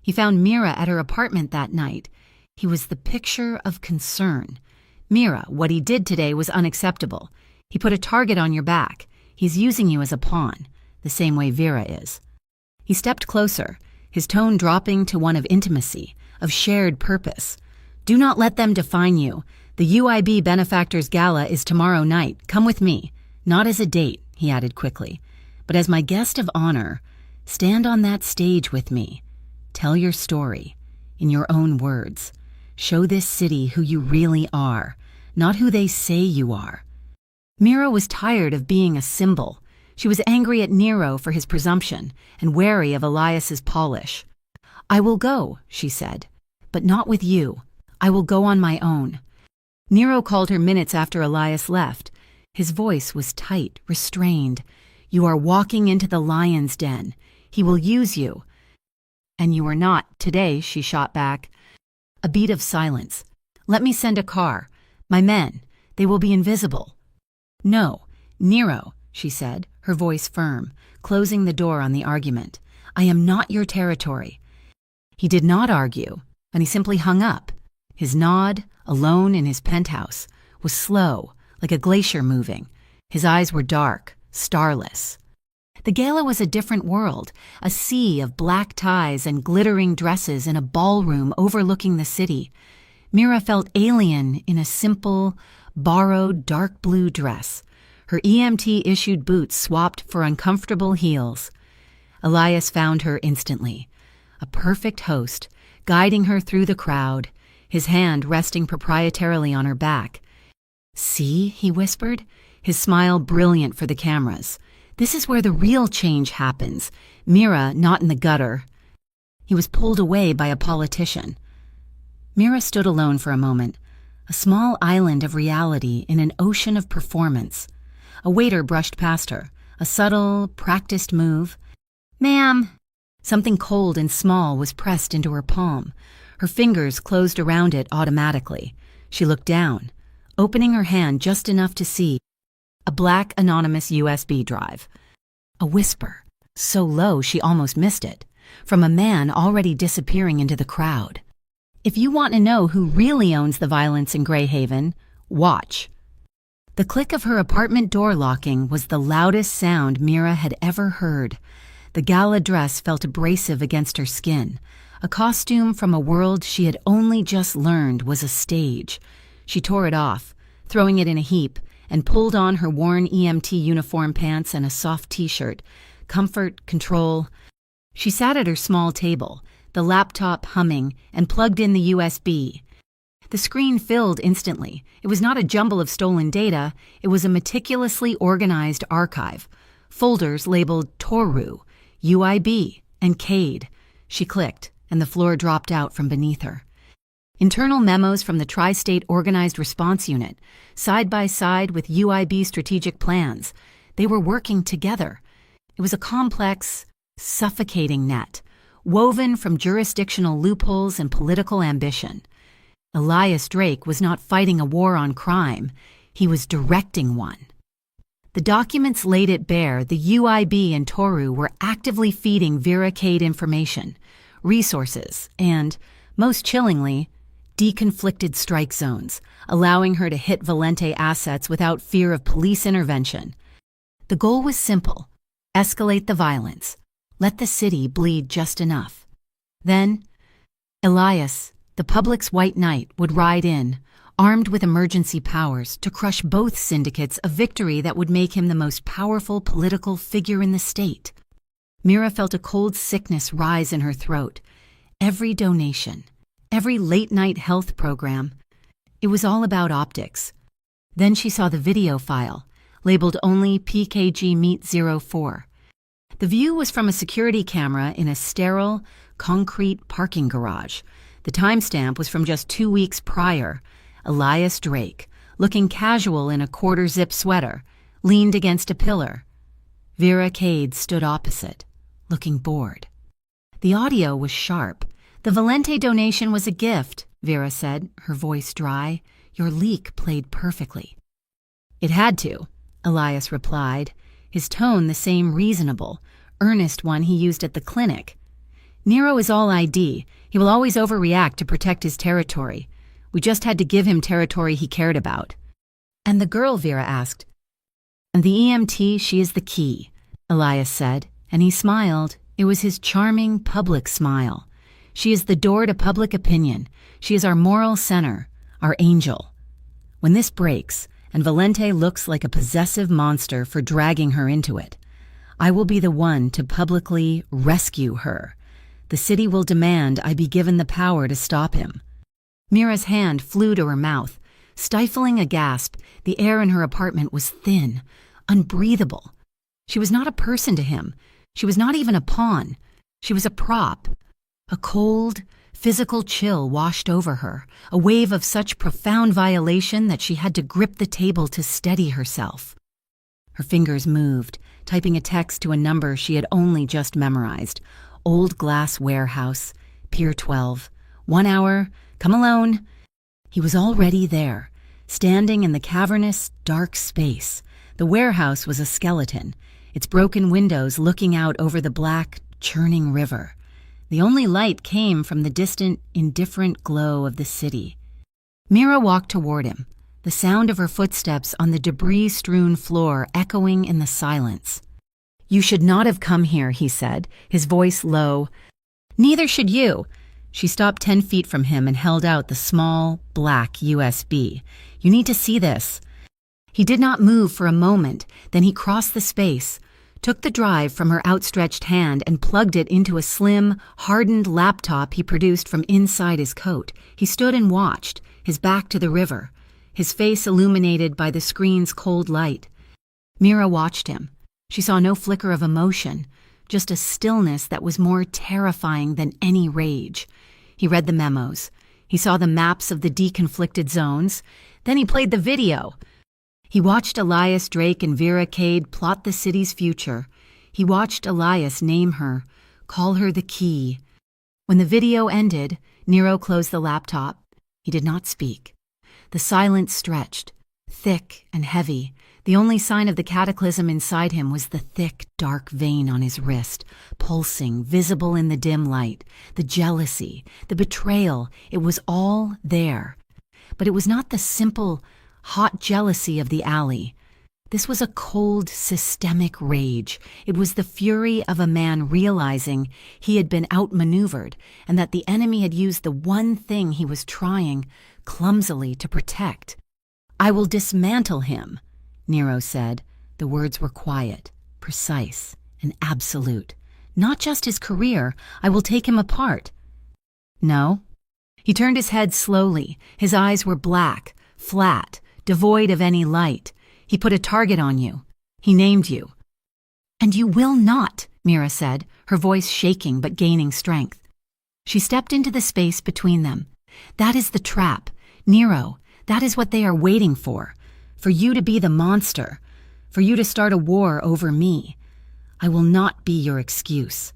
He found Mira at her apartment that night. He was the picture of concern. "Mira, what he did today was unacceptable. He put a target on your back. He's using you as a pawn, the same way Vera is." He stepped closer, his tone dropping to one of intimacy, of shared purpose. "Do not let them define you. The UIB Benefactors Gala is tomorrow night. Come with me. Not as a date," he added quickly, "but as my guest of honor. Stand on that stage with me. Tell your story, in your own words. Show this city who you really are, not who they say you are." Mira was tired of being a symbol. She was angry at Nero for his presumption and wary of Elias's polish. "I will go," she said, "but not with you. I will go on my own." Nero called her minutes after Elias left. His voice was tight, restrained. "You are walking into the lion's den. He will use you." "And you are not today," she shot back. A beat of silence. "Let me send a car. My men. They will be invisible." "No, Nero," she said, her voice firm, closing the door on the argument. "I am not your territory." He did not argue, and he simply hung up. His nod, alone in his penthouse, was slow, like a glacier moving. His eyes were dark, starless. The gala was a different world, a sea of black ties and glittering dresses in a ballroom overlooking the city. Mira felt alien in a simple, borrowed dark blue dress, her EMT-issued boots swapped for uncomfortable heels. Elias found her instantly, a perfect host, guiding her through the crowd, his hand resting proprietarily on her back. "See," he whispered, his smile brilliant for the cameras. "This is where the real change happens. Mira, not in the gutter." He was pulled away by a politician. Mira stood alone for a moment, a small island of reality in an ocean of performance. A waiter brushed past her, a subtle, practiced move. "Ma'am." Something cold and small was pressed into her palm. Her fingers closed around it automatically. She looked down, opening her hand just enough to see a black anonymous USB drive. A whisper, so low she almost missed it, from a man already disappearing into the crowd. "If you want to know who really owns the violence in Greyhaven, watch." The click of her apartment door locking was the loudest sound Mira had ever heard. The gala dress felt abrasive against her skin, a costume from a world she had only just learned was a stage. She tore it off, throwing it in a heap, and pulled on her worn EMT uniform pants and a soft t-shirt. Comfort, control. She sat at her small table, the laptop humming, and plugged in the USB. The screen filled instantly. It was not a jumble of stolen data, it was a meticulously organized archive. Folders labeled Toru, UIB, and CADE. She clicked, and the floor dropped out from beneath her. Internal memos from the Tri-State Organized Response Unit, side by side with UIB strategic plans. They were working together. It was a complex, suffocating net, woven from jurisdictional loopholes and political ambition. Elias Drake was not fighting a war on crime, he was directing one. The documents laid it bare the UIB and Toru were actively feeding Vera Cade information, resources, and, most chillingly, deconflicted strike zones, allowing her to hit Valente assets without fear of police intervention. The goal was simple: escalate the violence, let the city bleed just enough. Then, Elias, the public's white knight, would ride in, armed with emergency powers, to crush both syndicates, a victory that would make him the most powerful political figure in the state. Mira felt a cold sickness rise in her throat. Every donation, every late-night health program, it was all about optics. Then she saw the video file, labeled only PKG Meet 04. The view was from a security camera in a sterile, concrete parking garage. The timestamp was from just 2 weeks prior. Elias Drake, looking casual in a quarter-zip sweater, leaned against a pillar. Vera Cade stood opposite, looking bored. The audio was sharp. "The Valente donation was a gift," Vera said, her voice dry. "Your leak played perfectly." "It had to," Elias replied, his tone the same reasonable, earnest one he used at the clinic. "Nero is all ID. He will always overreact to protect his territory. We just had to give him territory he cared about." "And the girl?" Vera asked. "And the EMT, she is the key," Elias said, and he smiled. It was his charming public smile. "She is the door to public opinion. She is our moral center, our angel. When this breaks, and Valente looks like a possessive monster for dragging her into it, I will be the one to publicly rescue her. The city will demand I be given the power to stop him." Mira's hand flew to her mouth. Stifling a gasp, the air in her apartment was thin, unbreathable. She was not a person to him. She was not even a pawn. She was a prop. A cold, physical chill washed over her, a wave of such profound violation that she had to grip the table to steady herself. Her fingers moved, typing a text to a number she had only just memorized. Old Glass Warehouse, Pier 12. 1 hour, come alone. He was already there, standing in the cavernous, dark space. The warehouse was a skeleton, its broken windows looking out over the black, churning river. The only light came from the distant, indifferent glow of the city. Mira walked toward him, the sound of her footsteps on the debris-strewn floor echoing in the silence. "You should not have come here," he said, his voice low. "Neither should you." She stopped 10 feet from him and held out the small, black USB. "You need to see this." He did not move for a moment, then he crossed the space, took the drive from her outstretched hand and plugged it into a slim, hardened laptop he produced from inside his coat. He stood and watched, his back to the river, his face illuminated by the screen's cold light. Mira watched him. She saw no flicker of emotion, just a stillness that was more terrifying than any rage. He read the memos. He saw the maps of the deconflicted zones. Then he played the video. He watched Elias Drake and Vera Cade plot the city's future. He watched Elias name her, call her the key. When the video ended, Nero closed the laptop. He did not speak. The silence stretched, thick and heavy. The only sign of the cataclysm inside him was the thick, dark vein on his wrist, pulsing, visible in the dim light. The jealousy, the betrayal, it was all there. But it was not the simple, hot jealousy of the alley. This was a cold, systemic rage. It was the fury of a man realizing he had been outmaneuvered and that the enemy had used the one thing he was trying, clumsily, to protect. "I will dismantle him," Nero said. The words were quiet, precise, and absolute. "Not just his career. I will take him apart." "No." He turned his head slowly. His eyes were black, flat, devoid of any light. "He put a target on you. He named you." "And you will not," Mira said, her voice shaking but gaining strength. She stepped into the space between them. "That is the trap. Nero, that is what they are waiting for you to be the monster, for you to start a war over me. I will not be your excuse."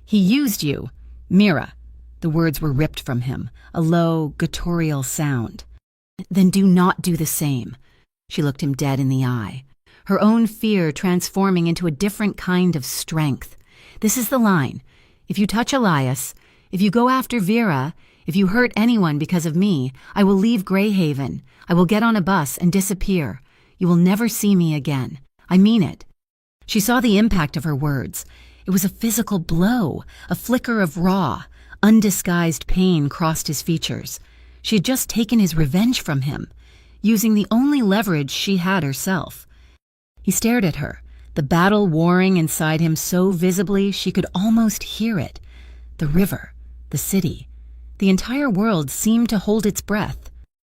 "He used you, Mira." The words were ripped from him, a low, guttural sound. "Then do not do the same." She looked him dead in the eye, her own fear transforming into a different kind of strength. "This is the line. If you touch Elias, if you go after Vera, if you hurt anyone because of me, I will leave Greyhaven. I will get on a bus and disappear. You will never see me again. I mean it." She saw the impact of her words. It was a physical blow. A flicker of raw, undisguised pain crossed his features. She had just taken his revenge from him, using the only leverage she had herself. He stared at her, the battle warring inside him so visibly she could almost hear it. The river, the city, the entire world seemed to hold its breath.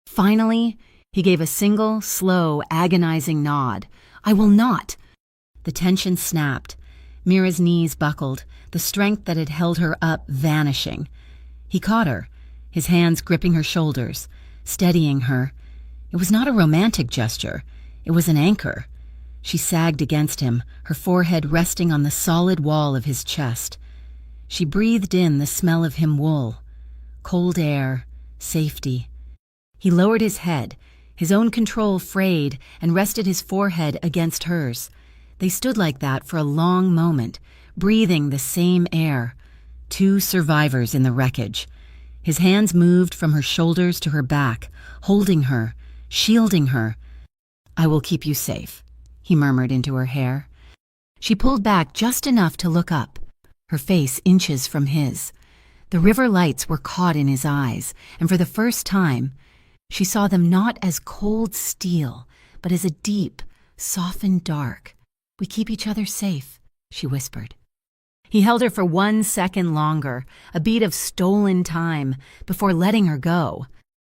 Finally, he gave a single, slow, agonizing nod. "I will not." The tension snapped. Mira's knees buckled, the strength that had held her up vanishing. He caught her, his hands gripping her shoulders, steadying her. It was not a romantic gesture. It was an anchor. She sagged against him, her forehead resting on the solid wall of his chest. She breathed in the smell of him wool, cold air, safety. He lowered his head, his own control frayed, and rested his forehead against hers. They stood like that for a long moment, breathing the same air. Two survivors in the wreckage. His hands moved from her shoulders to her back, holding her, shielding her. "I will keep you safe," he murmured into her hair. She pulled back just enough to look up, her face inches from his. The river lights were caught in his eyes, and for the first time, she saw them not as cold steel, but as a deep, softened dark. "We keep each other safe," she whispered. He held her for 1 second longer, a beat of stolen time, before letting her go.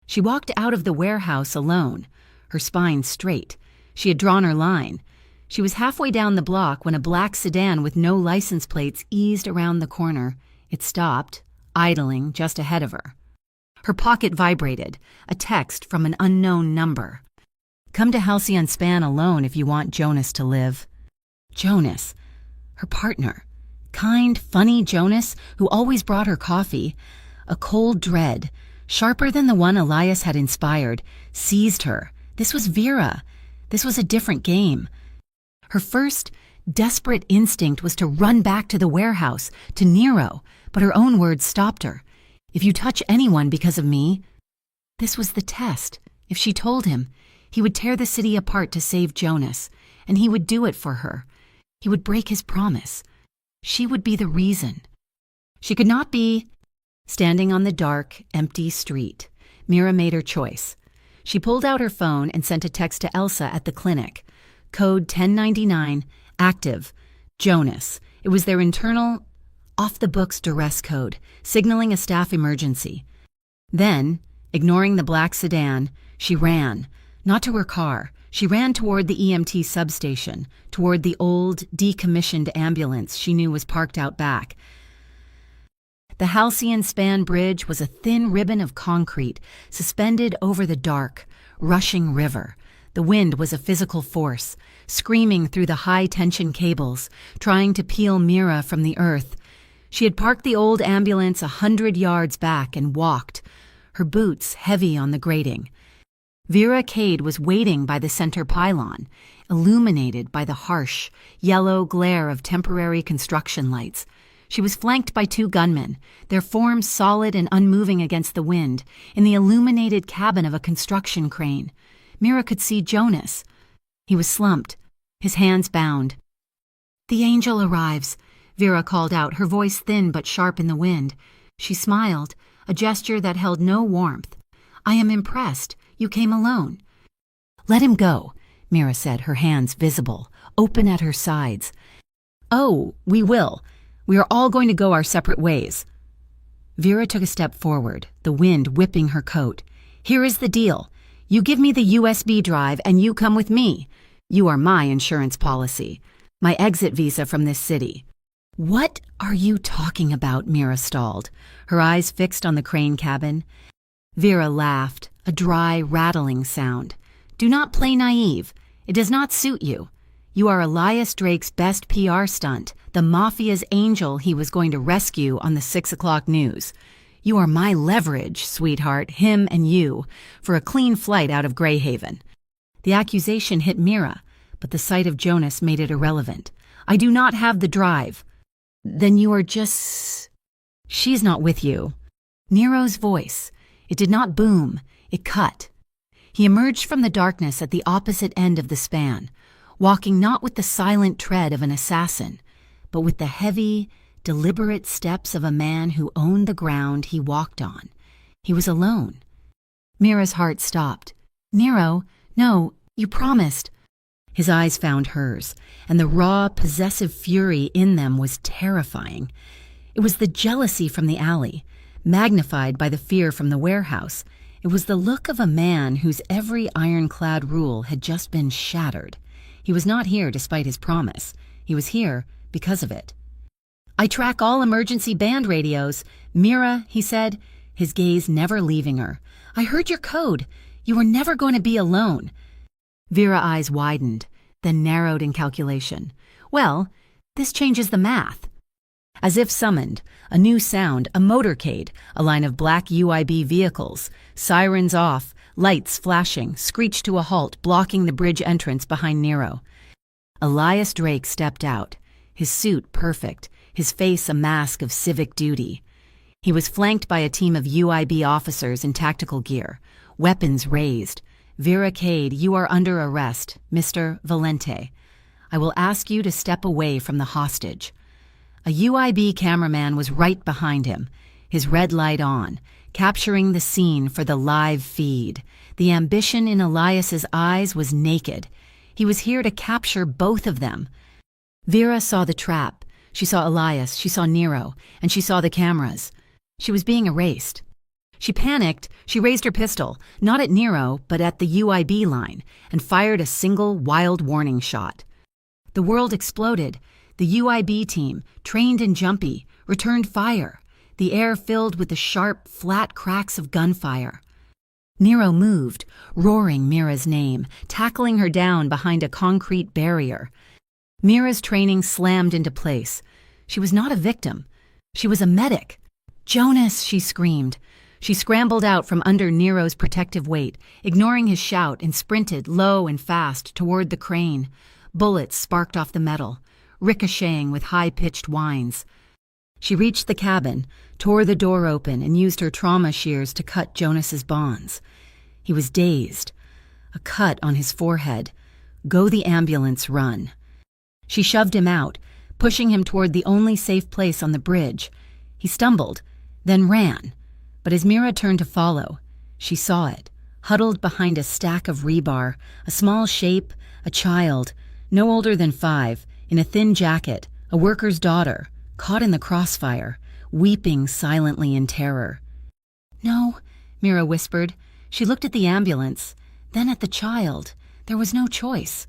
She walked out of the warehouse alone, her spine straight. She had drawn her line. She was halfway down the block when a black sedan with no license plates eased around the corner. It stopped, idling just ahead of her. Her pocket vibrated, a text from an unknown number. "Come to Halcyon Span alone if you want Jonas to live." Jonas, her partner. Kind, funny Jonas, who always brought her coffee. A cold dread, sharper than the one Elias had inspired, seized her. This was Vera. This was a different game. Her first, desperate instinct was to run back to the warehouse, to Nero, but her own words stopped her. "If you touch anyone because of me..." This was the test. If she told him, he would tear the city apart to save Jonas, and he would do it for her. He would break his promise. She would be the reason. She could not be. Standing on the dark, empty street, Mira made her choice. She pulled out her phone and sent a text to Elsa at the clinic. Code 1099, active, Jonas. It was their internal, off-the-books duress code, signaling a staff emergency. Then, ignoring the black sedan, she ran, not to her car. She ran toward the EMT substation, toward the old, decommissioned ambulance she knew was parked out back. The halcyon span bridge was a thin ribbon of concrete suspended over the dark, rushing river. The wind was a physical force, screaming through the high-tension cables, trying to peel Mira from the earth. She had parked the old ambulance 100 yards back and walked, her boots heavy on the grating. Vera Cade was waiting by the center pylon, illuminated by the harsh, yellow glare of temporary construction lights. She was flanked by 2 gunmen, their forms solid and unmoving against the wind, in the illuminated cabin of a construction crane. Mira could see Jonas. He was slumped, his hands bound. "The angel arrives," Vera called out, her voice thin but sharp in the wind. She smiled, a gesture that held no warmth. "I am impressed. You came alone." "Let him go," Mira said, her hands visible, open at her sides. "Oh, we will. We are all going to go our separate ways." Vera took a step forward, the wind whipping her coat. "Here is the deal. You give me the USB drive and you come with me. You are my insurance policy, my exit visa from this city." "What are you talking about?" Mira stalled, her eyes fixed on the crane cabin. Vera laughed, a dry, rattling sound. "Do not play naive. It does not suit you. You are Elias Drake's best PR stunt, the Mafia's angel he was going to rescue on the 6 o'clock news. You are my leverage, sweetheart, him and you, for a clean flight out of Greyhaven." The accusation hit Mira, but the sight of Jonas made it irrelevant. "I do not have the drive." "Then you are just..." "She's not with you." Nero's voice. It did not boom, it cut. He emerged from the darkness at the opposite end of the span, walking not with the silent tread of an assassin, but with the heavy, deliberate steps of a man who owned the ground he walked on. He was alone. Mira's heart stopped. "Nero, no, you promised." His eyes found hers, and the raw, possessive fury in them was terrifying. It was the jealousy from the alley, magnified by the fear from the warehouse. It was the look of a man whose every ironclad rule had just been shattered. He was not here despite his promise. He was here because of it. "I track all emergency band radios. Mira," he said, his gaze never leaving her. "I heard your code. You were never going to be alone." Vera's eyes widened, then narrowed in calculation. "Well, this changes the math." As if summoned, a new sound, a motorcade, a line of black UIB vehicles, sirens off, lights flashing, screeched to a halt, blocking the bridge entrance behind Nero. Elias Drake stepped out, his suit perfect, his face a mask of civic duty. He was flanked by a team of UIB officers in tactical gear, weapons raised. "Vera Cade, you are under arrest, Mr. Valente. I will ask you to step away from the hostage." A UIB cameraman was right behind him, his red light on, capturing the scene for the live feed. The ambition in Elias's eyes was naked. He was here to capture both of them. Vera saw the trap. She saw Elias, she saw Nero, and she saw the cameras. She was being erased. She panicked. She raised her pistol, not at Nero, but at the UIB line, and fired a single wild warning shot. The world exploded. The UIB team, trained and jumpy, returned fire, the air filled with the sharp, flat cracks of gunfire. Nero moved, roaring Mira's name, tackling her down behind a concrete barrier. Mira's training slammed into place. She was not a victim. She was a medic. "Jonas!" she screamed. She scrambled out from under Nero's protective weight, ignoring his shout, and sprinted low and fast toward the crane. Bullets sparked off the metal, ricocheting with high-pitched whines. She reached the cabin, tore the door open, and used her trauma shears to cut Jonas's bonds. He was dazed. A cut on his forehead. "Go the ambulance, run." She shoved him out, pushing him toward the only safe place on the bridge. He stumbled, then ran. But as Mira turned to follow, she saw it, huddled behind a stack of rebar, a small shape, a child, no older than 5, in a thin jacket, a worker's daughter, caught in the crossfire, weeping silently in terror. "No," Mira whispered. She looked at the ambulance, then at the child. There was no choice.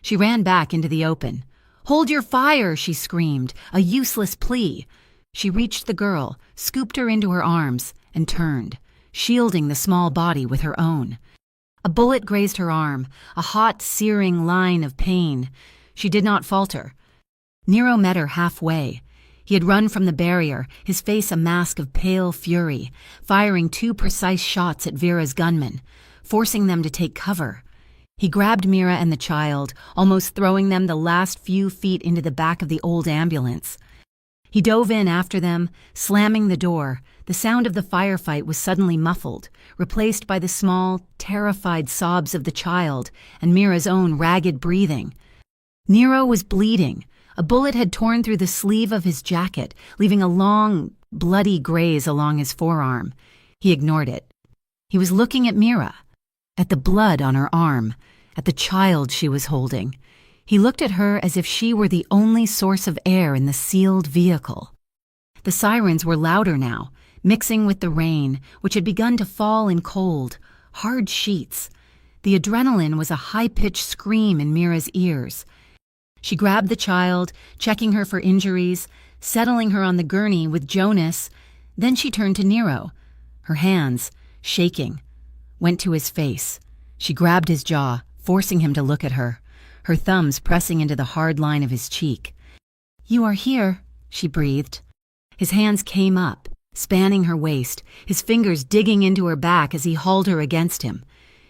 She ran back into the open. "Hold your fire!" she screamed, a useless plea. She reached the girl, scooped her into her arms, and turned, shielding the small body with her own. A bullet grazed her arm, a hot, searing line of pain. She did not falter. Nero met her halfway. He had run from the barrier, his face a mask of pale fury, firing 2 precise shots at Vera's gunmen, forcing them to take cover. He grabbed Mira and the child, almost throwing them the last few feet into the back of the old ambulance. He dove in after them, slamming the door. The sound of the firefight was suddenly muffled, replaced by the small, terrified sobs of the child and Mira's own ragged breathing. Nero was bleeding. A bullet had torn through the sleeve of his jacket, leaving a long, bloody graze along his forearm. He ignored it. He was looking at Mira, at the blood on her arm, at the child she was holding. He looked at her as if she were the only source of air in the sealed vehicle. The sirens were louder now, mixing with the rain, which had begun to fall in cold, hard sheets. The adrenaline was a high-pitched scream in Mira's ears. She grabbed the child, checking her for injuries, settling her on the gurney with Jonas. Then she turned to Nero. Her hands, shaking, went to his face. She grabbed his jaw, forcing him to look at her, her thumbs pressing into the hard line of his cheek. "You are here," she breathed. His hands came up, spanning her waist, his fingers digging into her back as he hauled her against him.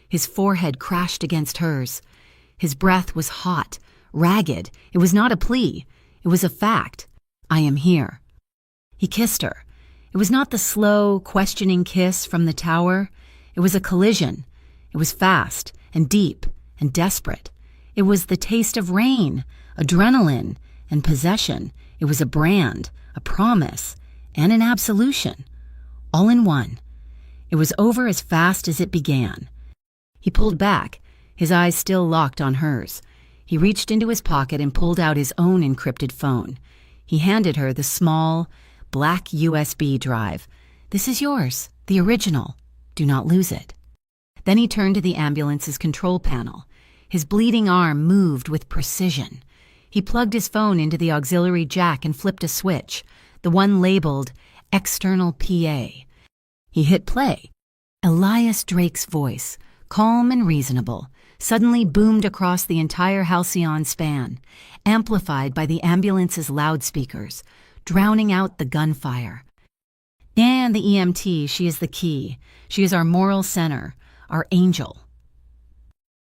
His forehead crashed against hers. His breath was hot, ragged. It was not a plea. It was a fact. "I am here." He kissed her. It was not the slow, questioning kiss from the tower. It was a collision. It was fast and deep and desperate. It was the taste of rain, adrenaline, and possession. It was a brand, a promise, and an absolution, all in one. It was over as fast as it began. He pulled back, his eyes still locked on hers. He reached into his pocket and pulled out his own encrypted phone. He handed her the small, black USB drive. "This is yours, the original. Do not lose it." Then he turned to the ambulance's control panel. His bleeding arm moved with precision. He plugged his phone into the auxiliary jack and flipped a switch, the one labeled External PA. He hit play. Elias Drake's voice, calm and reasonable, suddenly boomed across the entire halcyon span, amplified by the ambulance's loudspeakers, drowning out the gunfire. "And the EMT, she is the key. She is our moral center, our angel."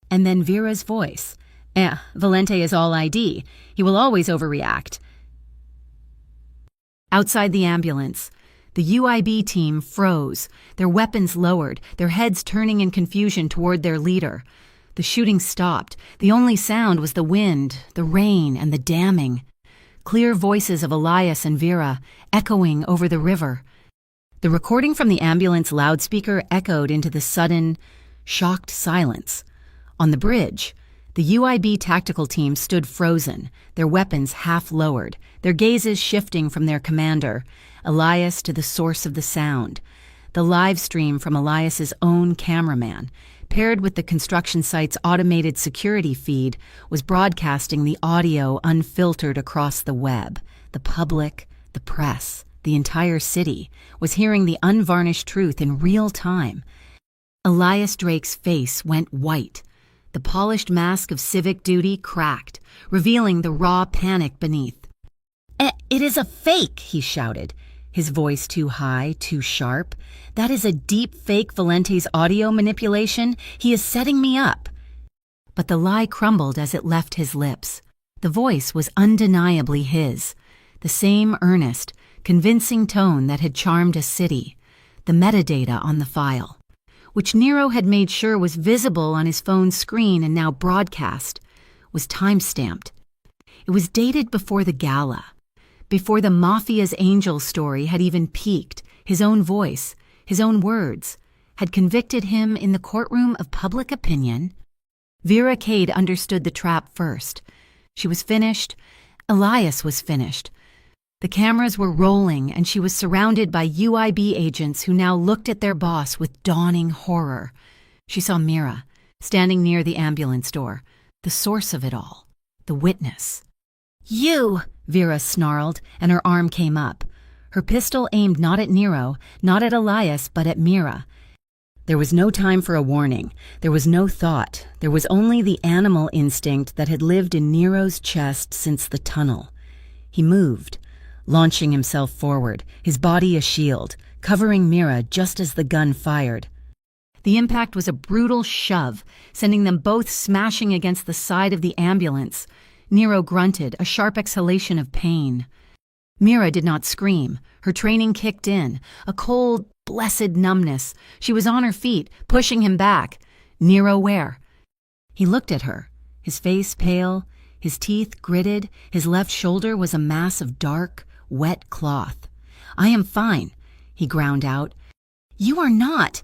And then Vera's voice. Valente is all ID. He will always overreact." Outside the ambulance, the UIB team froze, their weapons lowered, their heads turning in confusion toward their leader. The shooting stopped. The only sound was the wind, the rain, and the damming. Clear voices of Elias and Vera echoing over the river. The recording from the ambulance loudspeaker echoed into the sudden, shocked silence. On the bridge, the UIB tactical team stood frozen, their weapons half lowered, their gazes shifting from their commander, Elias, to the source of the sound. The live stream from Elias's own cameraman, paired with the construction site's automated security feed, was broadcasting the audio unfiltered across the web. The public, the press, the entire city was hearing the unvarnished truth in real time. Elias Drake's face went white. The polished mask of civic duty cracked, revealing the raw panic beneath. "It is a fake," he shouted, his voice too high, too sharp. "That is a deep fake Valente's audio manipulation. He is setting me up." But the lie crumbled as it left his lips. The voice was undeniably his, the same earnest, convincing tone that had charmed a city, the metadata on the file, which Nero had made sure was visible on his phone's screen and now broadcast, was time-stamped. It was dated before the gala, before the Mafia's angel story had even peaked. His own voice, his own words, had convicted him in the courtroom of public opinion. Vera Cade understood the trap first. She was finished. Elias was finished. The cameras were rolling, and she was surrounded by UIB agents who now looked at their boss with dawning horror. She saw Mira, standing near the ambulance door, the source of it all, the witness. "You!" Vera snarled, and her arm came up. Her pistol aimed not at Nero, not at Elias, but at Mira. There was no time for a warning. There was no thought. There was only the animal instinct that had lived in Nero's chest since the tunnel. He moved, launching himself forward, his body a shield, covering Mira just as the gun fired. The impact was a brutal shove, sending them both smashing against the side of the ambulance. Nero grunted, a sharp exhalation of pain. Mira did not scream. Her training kicked in, a cold, blessed numbness. She was on her feet, pushing him back. "Nero, where?" He looked at her, his face pale, his teeth gritted. His left shoulder was a mass of dark, wet cloth. "I am fine," he ground out. "You are not."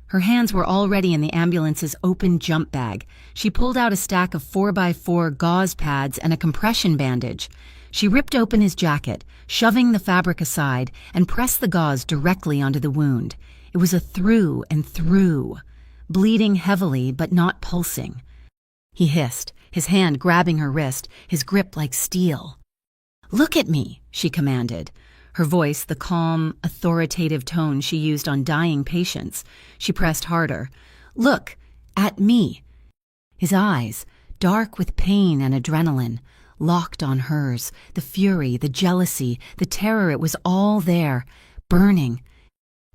Her hands were already in the ambulance's open jump bag. She pulled out a stack of 4x4 gauze pads and a compression bandage. She ripped open his jacket, shoving the fabric aside, and pressed the gauze directly onto the wound. It was a through and through, bleeding heavily but not pulsing. He hissed, his hand grabbing her wrist, his grip like steel. "Look at me," she commanded. Her voice, the calm, authoritative tone she used on dying patients. She pressed harder. "Look at me." His eyes, dark with pain and adrenaline, locked on hers. The fury, the jealousy, the terror, it was all there, burning.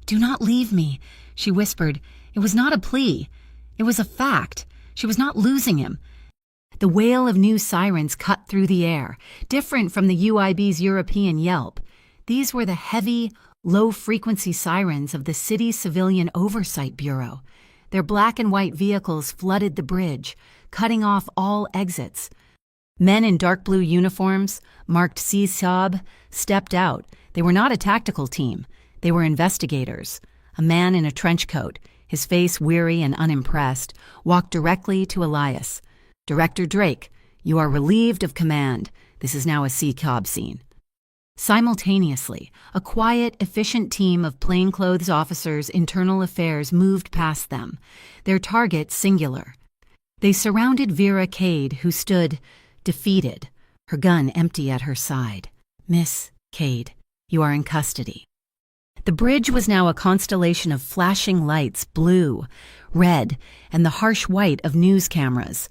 "Do not leave me," she whispered. It was not a plea. It was a fact. She was not losing him. The wail of new sirens cut through the air, different from the UIB's European yelp. These were the heavy, low-frequency sirens of the city's Civilian Oversight Bureau. Their black and white vehicles flooded the bridge, cutting off all exits. Men in dark blue uniforms, marked CSOB, stepped out. They were not a tactical team. They were investigators. A man in a trench coat, his face weary and unimpressed, walked directly to Elias. "Director Drake, you are relieved of command. This is now a CSOB scene." Simultaneously, a quiet, efficient team of plainclothes officers' internal affairs moved past them, their target singular. They surrounded Vera Cade, who stood defeated, her gun empty at her side. "Miss Cade, you are in custody." The bridge was now a constellation of flashing lights, blue, red, and the harsh white of news cameras.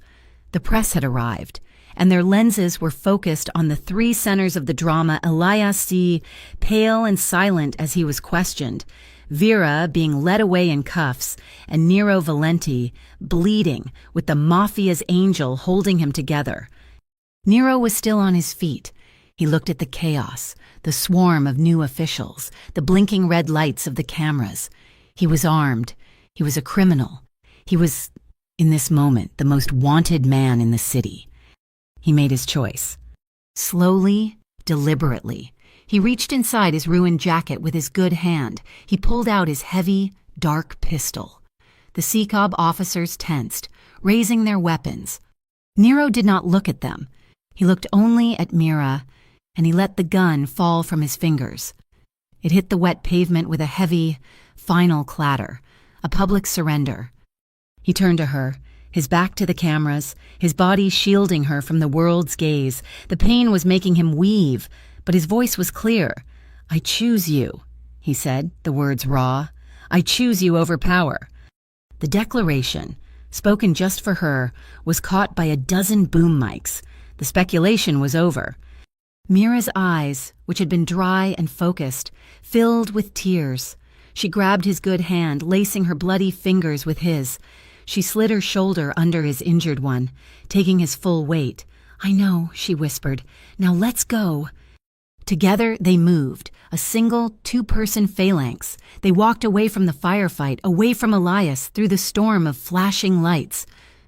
The press had arrived, and their lenses were focused on the three centers of the drama. Elias C., pale and silent as he was questioned, Vera being led away in cuffs, and Nero Valenti bleeding, with the Mafia's angel holding him together. Nero was still on his feet. He looked at the chaos, the swarm of new officials, the blinking red lights of the cameras. He was armed. He was a criminal. He was, in this moment, the most wanted man in the city. He made his choice. Slowly, deliberately, he reached inside his ruined jacket with his good hand. He pulled out his heavy, dark pistol. The CSOB officers tensed, raising their weapons. Nero did not look at them. He looked only at Mira, and he let the gun fall from his fingers. It hit the wet pavement with a heavy, final clatter, a public surrender. He turned to her, his back to the cameras, his body shielding her from the world's gaze. The pain was making him weave, but his voice was clear. "I choose you," he said, the words raw. "I choose you over power." The declaration, spoken just for her, was caught by a dozen boom mics. The speculation was over. Mira's eyes, which had been dry and focused, filled with tears. She grabbed his good hand, lacing her bloody fingers with his. She slid her shoulder under his injured one, taking his full weight. "I know," she whispered. "Now let's go." Together they moved, a single two-person phalanx. They walked away from the firefight, away from Elias, through the storm of flashing lights.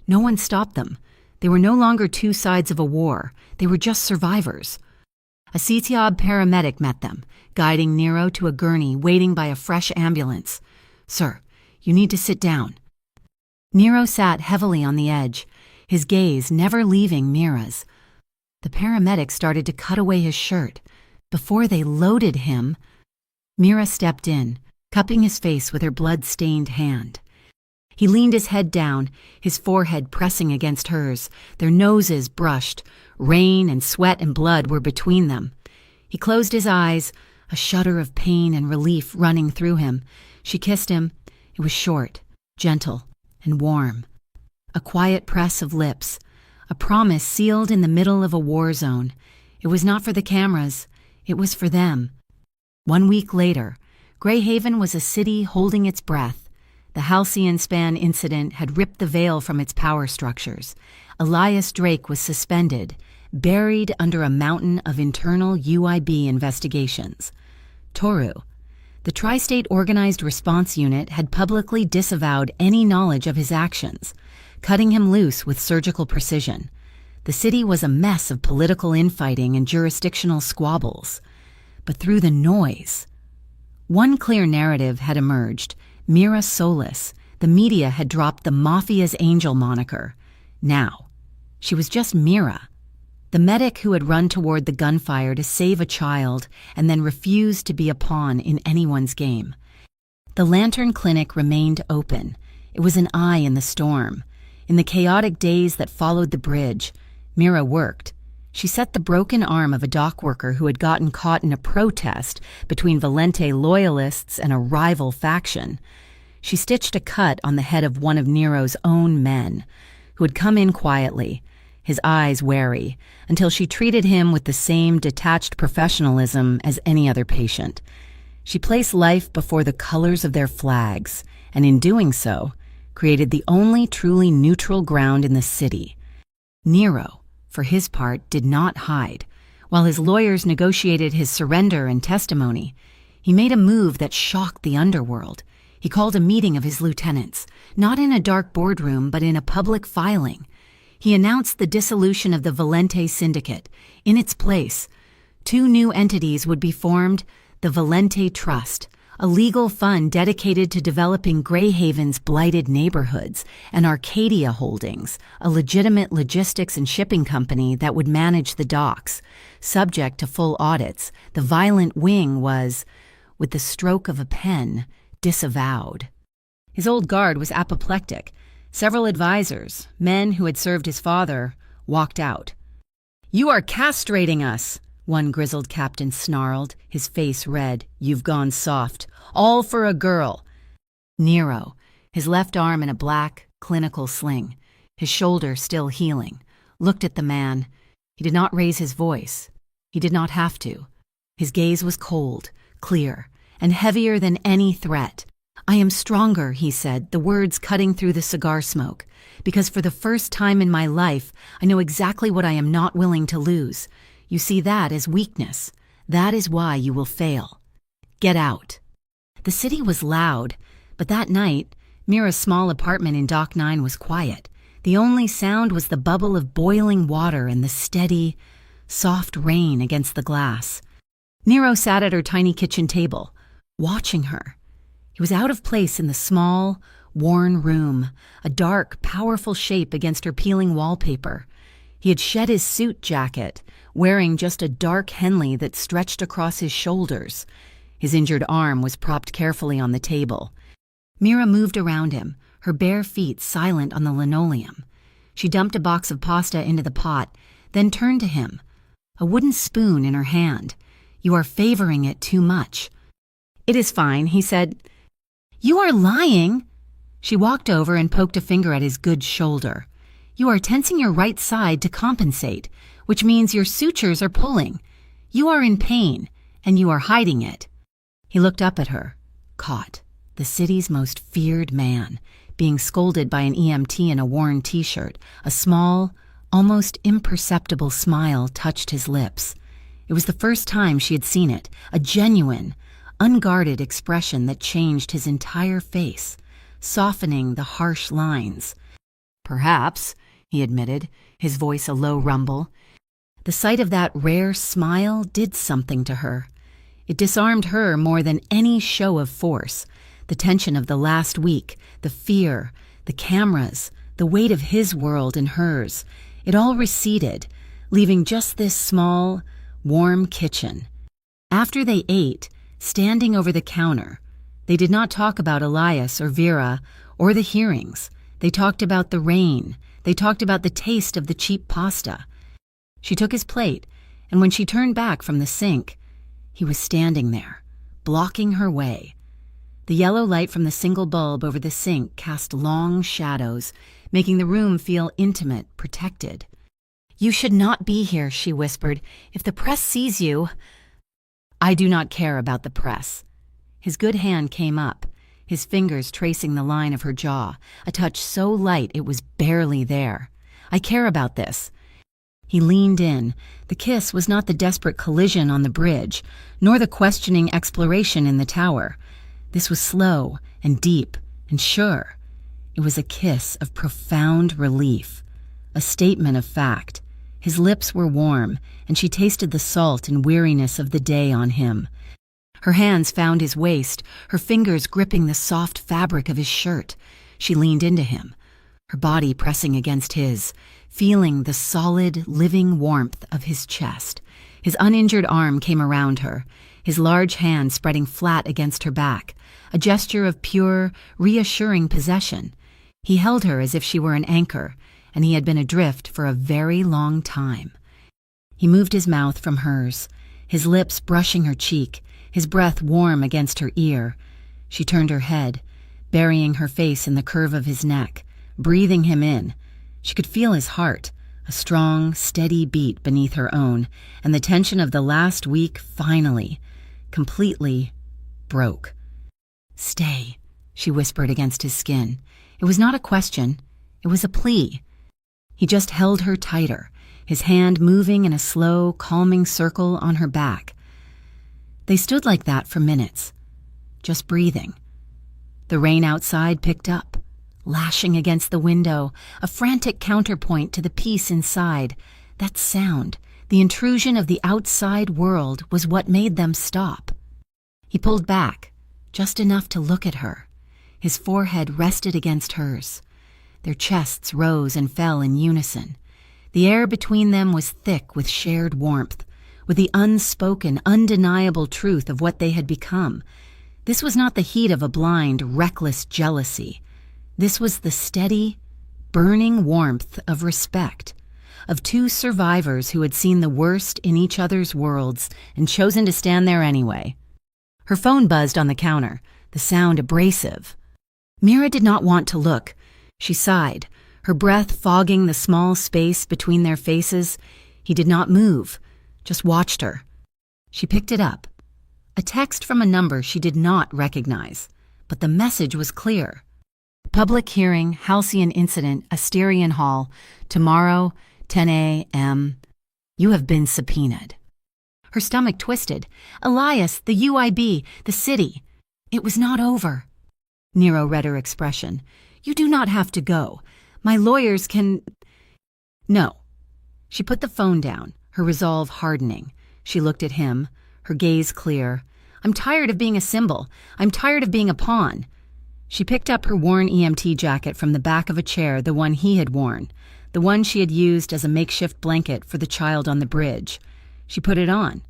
No one stopped them. They were no longer two sides of a war. They were just survivors. A CTOB paramedic met them, guiding Nero to a gurney waiting by a fresh ambulance. "Sir, you need to sit down." Nero sat heavily on the edge, his gaze never leaving Mira's. The paramedic started to cut away his shirt. Before they loaded him, Mira stepped in, cupping his face with her blood-stained hand. He leaned his head down, his forehead pressing against hers, their noses brushed. Rain and sweat and blood were between them. He closed his eyes, a shudder of pain and relief running through him. She kissed him. It was short, gentle, and warm. A quiet press of lips, a promise sealed in the middle of a war zone. It was not for the cameras. It was for them. 1 week later, Greyhaven was a city holding its breath. The halcyon span incident had ripped the veil from its power structures. Elias Drake was suspended, buried under a mountain of internal UIB investigations. Toru, the Tri-State Organized Response Unit, had publicly disavowed any knowledge of his actions, cutting him loose with surgical precision. The city was a mess of political infighting and jurisdictional squabbles. But through the noise, one clear narrative had emerged. Mira Solis, the media had dropped the Mafia's angel moniker. Now, she was just Mira, the medic who had run toward the gunfire to save a child and then refused to be a pawn in anyone's game. The Lantern Clinic remained open. It was an eye in the storm. In the chaotic days that followed the bridge, Mira worked. She set the broken arm of a dock worker who had gotten caught in a protest between Valente loyalists and a rival faction. She stitched a cut on the head of one of Nero's own men, who had come in quietly, his eyes wary, until she treated him with the same detached professionalism as any other patient. She placed life before the colors of their flags, and in doing so, created the only truly neutral ground in the city. Nero, for his part, did not hide. While his lawyers negotiated his surrender and testimony, he made a move that shocked the underworld. He called a meeting of his lieutenants, not in a dark boardroom, but in a public filing. He announced the dissolution of the Valente Syndicate. In its place, 2 new entities would be formed: the Valente Trust, a legal fund dedicated to developing Greyhaven's blighted neighborhoods, and Arcadia Holdings, a legitimate logistics and shipping company that would manage the docks. Subject to full audits, the violent wing was, with the stroke of a pen, disavowed. His old guard was apoplectic. Several advisors, men who had served his father, walked out. "You are castrating us," one grizzled captain snarled, his face red. "You've gone soft. All for a girl." Nero, his left arm in a black, clinical sling, his shoulder still healing, looked at the man. He did not raise his voice. He did not have to. His gaze was cold, clear, and heavier than any threat. "I am stronger," he said, the words cutting through the cigar smoke, "because for the first time in my life, I know exactly what I am not willing to lose. You see that as weakness. That is why you will fail. Get out." The city was loud, but that night, Mira's small apartment in Dock 9 was quiet. The only sound was the bubble of boiling water and the steady, soft rain against the glass. Nero sat at her tiny kitchen table, watching her. He was out of place in the small, worn room, a dark, powerful shape against her peeling wallpaper. He had shed his suit jacket, wearing just a dark Henley that stretched across his shoulders. His injured arm was propped carefully on the table. Mira moved around him, her bare feet silent on the linoleum. She dumped a box of pasta into the pot, then turned to him, a wooden spoon in her hand. "You are favoring it too much." "It is fine," he said. "You are lying." She walked over and poked a finger at his good shoulder. "You are tensing your right side to compensate, which means your sutures are pulling. You are in pain, and you are hiding it." He looked up at her, caught, the city's most feared man, being scolded by an EMT in a worn T-shirt. A small, almost imperceptible smile touched his lips. It was the first time she had seen it, a genuine, unguarded expression that changed his entire face, softening the harsh lines. "Perhaps," he admitted, his voice a low rumble. The sight of that rare smile did something to her. It disarmed her more than any show of force. The tension of the last week, the fear, the cameras, the weight of his world and hers, it all receded, leaving just this small, warm kitchen. After they ate, standing over the counter, they did not talk about Elias or Vera or the hearings. They talked about the rain. They talked about the taste of the cheap pasta. She took his plate, and when she turned back from the sink, he was standing there, blocking her way. The yellow light from the single bulb over the sink cast long shadows, making the room feel intimate, protected. "You should not be here," she whispered. "If the press sees you—" "I do not care about the press." His good hand came up, his fingers tracing the line of her jaw, a touch so light it was barely there. "I care about this." He leaned in. The kiss was not the desperate collision on the bridge, nor the questioning exploration in the tower. This was slow and deep and sure. It was a kiss of profound relief, a statement of fact. His lips were warm, and she tasted the salt and weariness of the day on him. Her hands found his waist, her fingers gripping the soft fabric of his shirt. She leaned into him, her body pressing against his, feeling the solid, living warmth of his chest. His uninjured arm came around her, his large hand spreading flat against her back, a gesture of pure, reassuring possession. He held her as if she were an anchor, and he had been adrift for a very long time. He moved his mouth from hers, his lips brushing her cheek, his breath warm against her ear. She turned her head, burying her face in the curve of his neck, breathing him in. She could feel his heart, a strong, steady beat beneath her own, and the tension of the last week finally, completely, broke. "Stay," she whispered against his skin. It was not a question, it was a plea. He just held her tighter, his hand moving in a slow, calming circle on her back. They stood like that for minutes, just breathing. The rain outside picked up, lashing against the window, a frantic counterpoint to the peace inside. That sound, the intrusion of the outside world, was what made them stop. He pulled back, just enough to look at her. His forehead rested against hers. Their chests rose and fell in unison. The air between them was thick with shared warmth, with the unspoken, undeniable truth of what they had become. This was not the heat of a blind, reckless jealousy. This was the steady, burning warmth of respect, of two survivors who had seen the worst in each other's worlds and chosen to stand there anyway. Her phone buzzed on the counter, the sound abrasive. Mira did not want to look. She sighed, her breath fogging the small space between their faces. He did not move, just watched her. She picked it up. A text from a number she did not recognize, but the message was clear. "Public hearing, Halcyon incident, Asterion Hall, tomorrow, 10 a.m. You have been subpoenaed." Her stomach twisted. Elias, the UIB, the city. It was not over. Nero read her expression. "You do not have to go. My lawyers can—" "No." She put the phone down, her resolve hardening. She looked at him, her gaze clear. "I'm tired of being a symbol. I'm tired of being a pawn." She picked up her worn EMT jacket from the back of a chair, the one he had worn, the one she had used as a makeshift blanket for the child on the bridge. She put it on,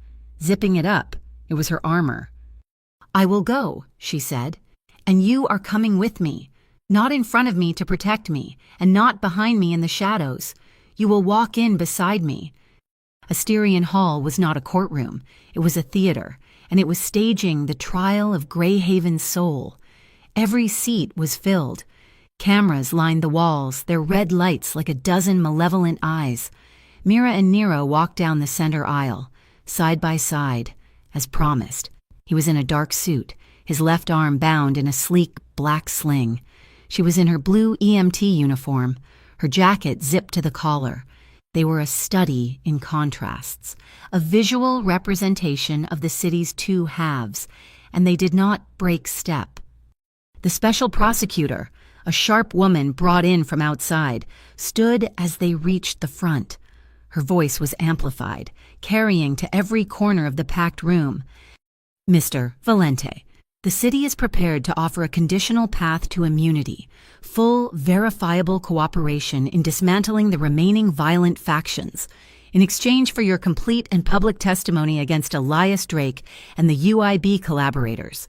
zipping it up. It was her armor. "I will go," she said, "and you are coming with me, not in front of me to protect me, and not behind me in the shadows. You will walk in beside me." Asterion Hall was not a courtroom. It was a theater, and it was staging the trial of Greyhaven's soul. Every seat was filled. Cameras lined the walls, their red lights like a dozen malevolent eyes. Mira and Nero walked down the center aisle, side by side, as promised. He was in a dark suit, his left arm bound in a sleek black sling. She was in her blue EMT uniform, her jacket zipped to the collar. They were a study in contrasts, a visual representation of the city's two halves, and they did not break step. The special prosecutor, a sharp woman brought in from outside, stood as they reached the front. Her voice was amplified, carrying to every corner of the packed room. "Mr. Valente, the city is prepared to offer a conditional path to immunity, full, verifiable cooperation in dismantling the remaining violent factions, in exchange for your complete and public testimony against Elias Drake and the UIB collaborators."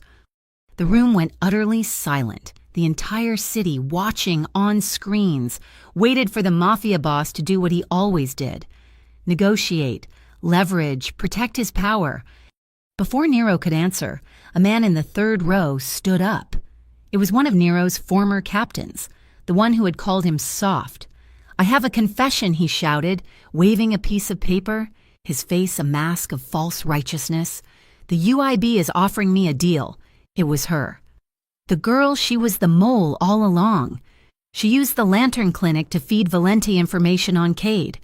The room went utterly silent. The entire city, watching on screens, waited for the Mafia boss to do what he always did: negotiate, leverage, protect his power. Before Nero could answer, a man in the third row stood up. It was one of Nero's former captains, the one who had called him soft. "I have a confession," he shouted, waving a piece of paper, his face a mask of false righteousness. "The UIB is offering me a deal." It was her. The girl, she was the mole all along. She used the Lantern Clinic to feed Valente information on Cade.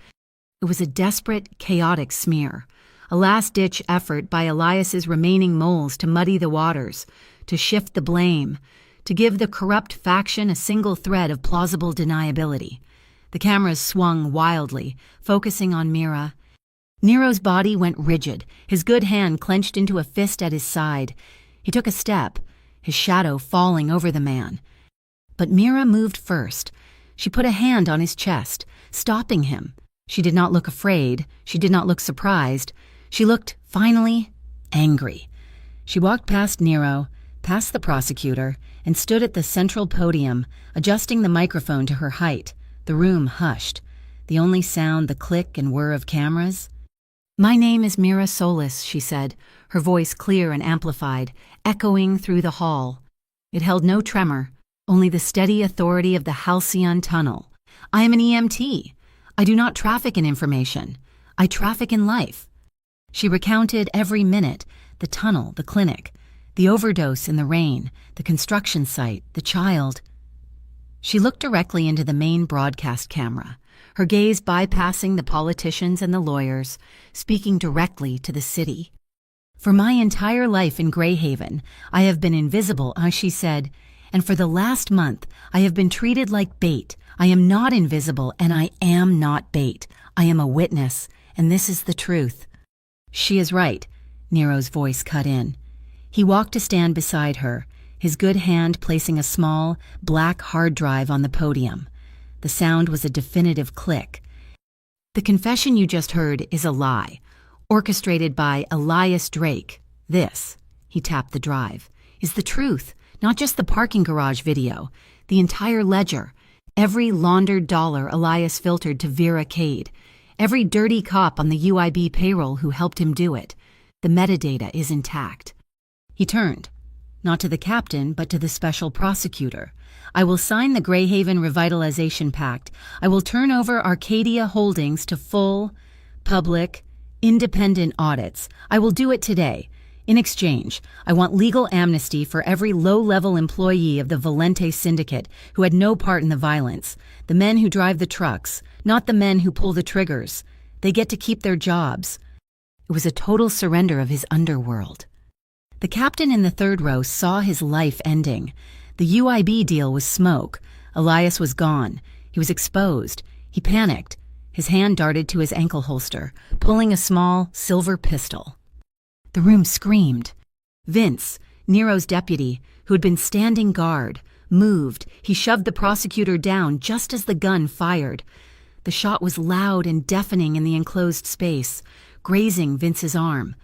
It was a desperate, chaotic smear, a last-ditch effort by Elias's remaining moles to muddy the waters, to shift the blame, to give the corrupt faction a single thread of plausible deniability. The cameras swung wildly, focusing on Mira. Nero's body went rigid, his good hand clenched into a fist at his side. He took a step, his shadow falling over the man. But Mira moved first. She put a hand on his chest, stopping him. She did not look afraid. She did not look surprised. She looked, finally, angry. She walked past Nero, past the prosecutor, and stood at the central podium, adjusting the microphone to her height. The room hushed. The only sound the click and whir of cameras. "My name is Mira Solis," she said, her voice clear and amplified, echoing through the hall. It held no tremor, only the steady authority of the Halcyon Tunnel. "I am an EMT. I do not traffic in information. I traffic in life." She recounted every minute: the tunnel, the clinic, the overdose in the rain, the construction site, the child. She looked directly into the main broadcast camera, her gaze bypassing the politicians and the lawyers, speaking directly to the city. "For my entire life in Greyhaven, I have been invisible," she said, "and for the last month, I have been treated like bait. I am not invisible, and I am not bait. I am a witness, and this is the truth." "She is right," Nero's voice cut in. He walked to stand beside her, his good hand placing a small, black hard drive on the podium. The sound was a definitive click. "The confession you just heard is a lie, orchestrated by Elias Drake. This," he tapped the drive, "is the truth, not just the parking garage video, the entire ledger, every laundered dollar Elias filtered to Vera Cade, every dirty cop on the UIB payroll who helped him do it. The metadata is intact." He turned, not to the captain, but to the special prosecutor. "I will sign the Greyhaven Revitalization Pact. I will turn over Arcadia Holdings to full, public, independent audits. I will do it today. In exchange, I want legal amnesty for every low-level employee of the Valente Syndicate who had no part in the violence, the men who drive the trucks, not the men who pull the triggers. They get to keep their jobs." It was a total surrender of his underworld. The captain in the third row saw his life ending. The UIB deal was smoke. Elias was gone. He was exposed. He panicked. His hand darted to his ankle holster, pulling a small, silver pistol. The room screamed. Vince, Nero's deputy, who had been standing guard, moved. He shoved the prosecutor down just as the gun fired. The shot was loud and deafening in the enclosed space, grazing Vince's arm.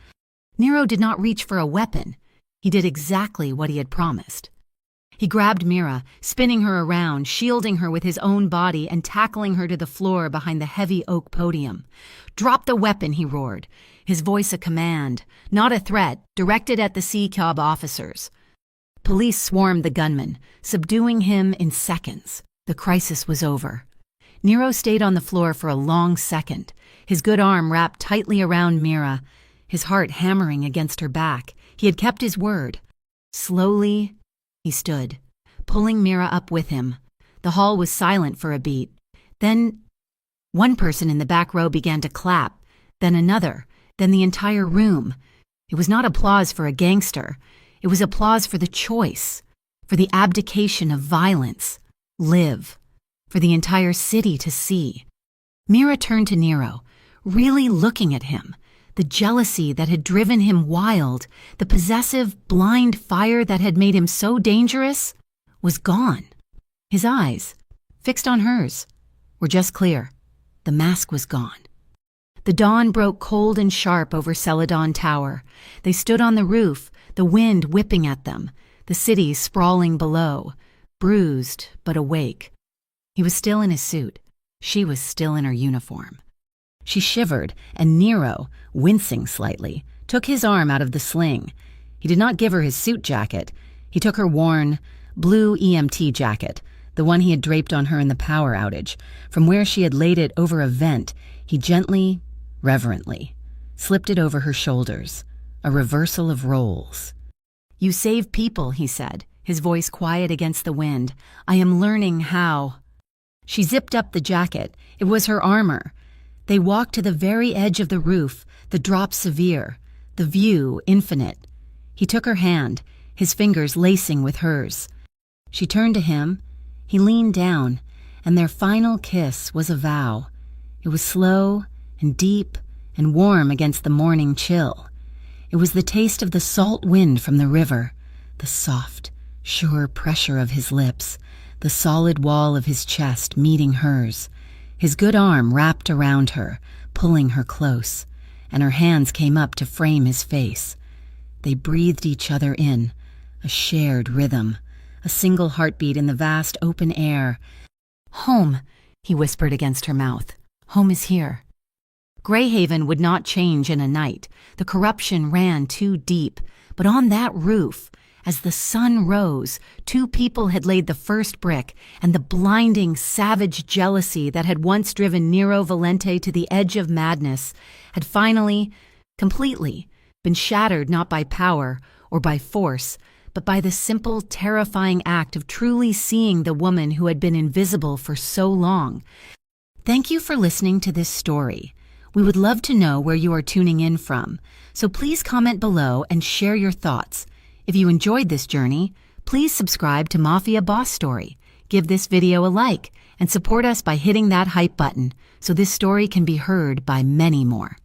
Nero did not reach for a weapon. He did exactly what he had promised. He grabbed Mira, spinning her around, shielding her with his own body and tackling her to the floor behind the heavy oak podium. "Drop the weapon," he roared, his voice a command, not a threat, directed at the C-Cob officers. Police swarmed the gunman, subduing him in seconds. The crisis was over. Nero stayed on the floor for a long second, his good arm wrapped tightly around Mira, his heart hammering against her back. He had kept his word. Slowly, he stood, pulling Mira up with him. The hall was silent for a beat. Then, one person in the back row began to clap, then another, then the entire room. It was not applause for a gangster. It was applause for the choice, for the abdication of violence. live, for the entire city to see. Mira turned to Nero, really looking at him. The jealousy that had driven him wild, the possessive, blind fire that had made him so dangerous, was gone. His eyes, fixed on hers, were just clear. The mask was gone. The dawn broke cold and sharp over Celadon Tower. They stood on the roof, the wind whipping at them, the city sprawling below, bruised but awake. He was still in his suit. She was still in her uniform. She shivered, and Nero, wincing slightly, took his arm out of the sling. He did not give her his suit jacket. He took her worn, blue EMT jacket, the one he had draped on her in the power outage. From where she had laid it over a vent, he gently, reverently, slipped it over her shoulders, a reversal of roles. "You save people," he said, his voice quiet against the wind. "I am learning how." She zipped up the jacket. It was her armor. They walked to the very edge of the roof, the drop severe, the view infinite. He took her hand, his fingers lacing with hers. She turned to him. He leaned down, and their final kiss was a vow. It was slow and deep and warm against the morning chill. It was the taste of the salt wind from the river, the soft, sure pressure of his lips, the solid wall of his chest meeting hers, his good arm wrapped around her, pulling her close, and her hands came up to frame his face. They breathed each other in, a shared rhythm, a single heartbeat in the vast open air. "Home," he whispered against her mouth. "Home is here." Greyhaven would not change in a night. The corruption ran too deep. But on that roof, as the sun rose, two people had laid the first brick, and the blinding, savage jealousy that had once driven Nero Valente to the edge of madness had finally, completely, been shattered not by power or by force, but by the simple, terrifying act of truly seeing the woman who had been invisible for so long. Thank you for listening to this story. We would love to know where you are tuning in from, so please comment below and share your thoughts. If you enjoyed this journey, please subscribe to Mafia Boss Story, give this video a like, and support us by hitting that hype button so this story can be heard by many more.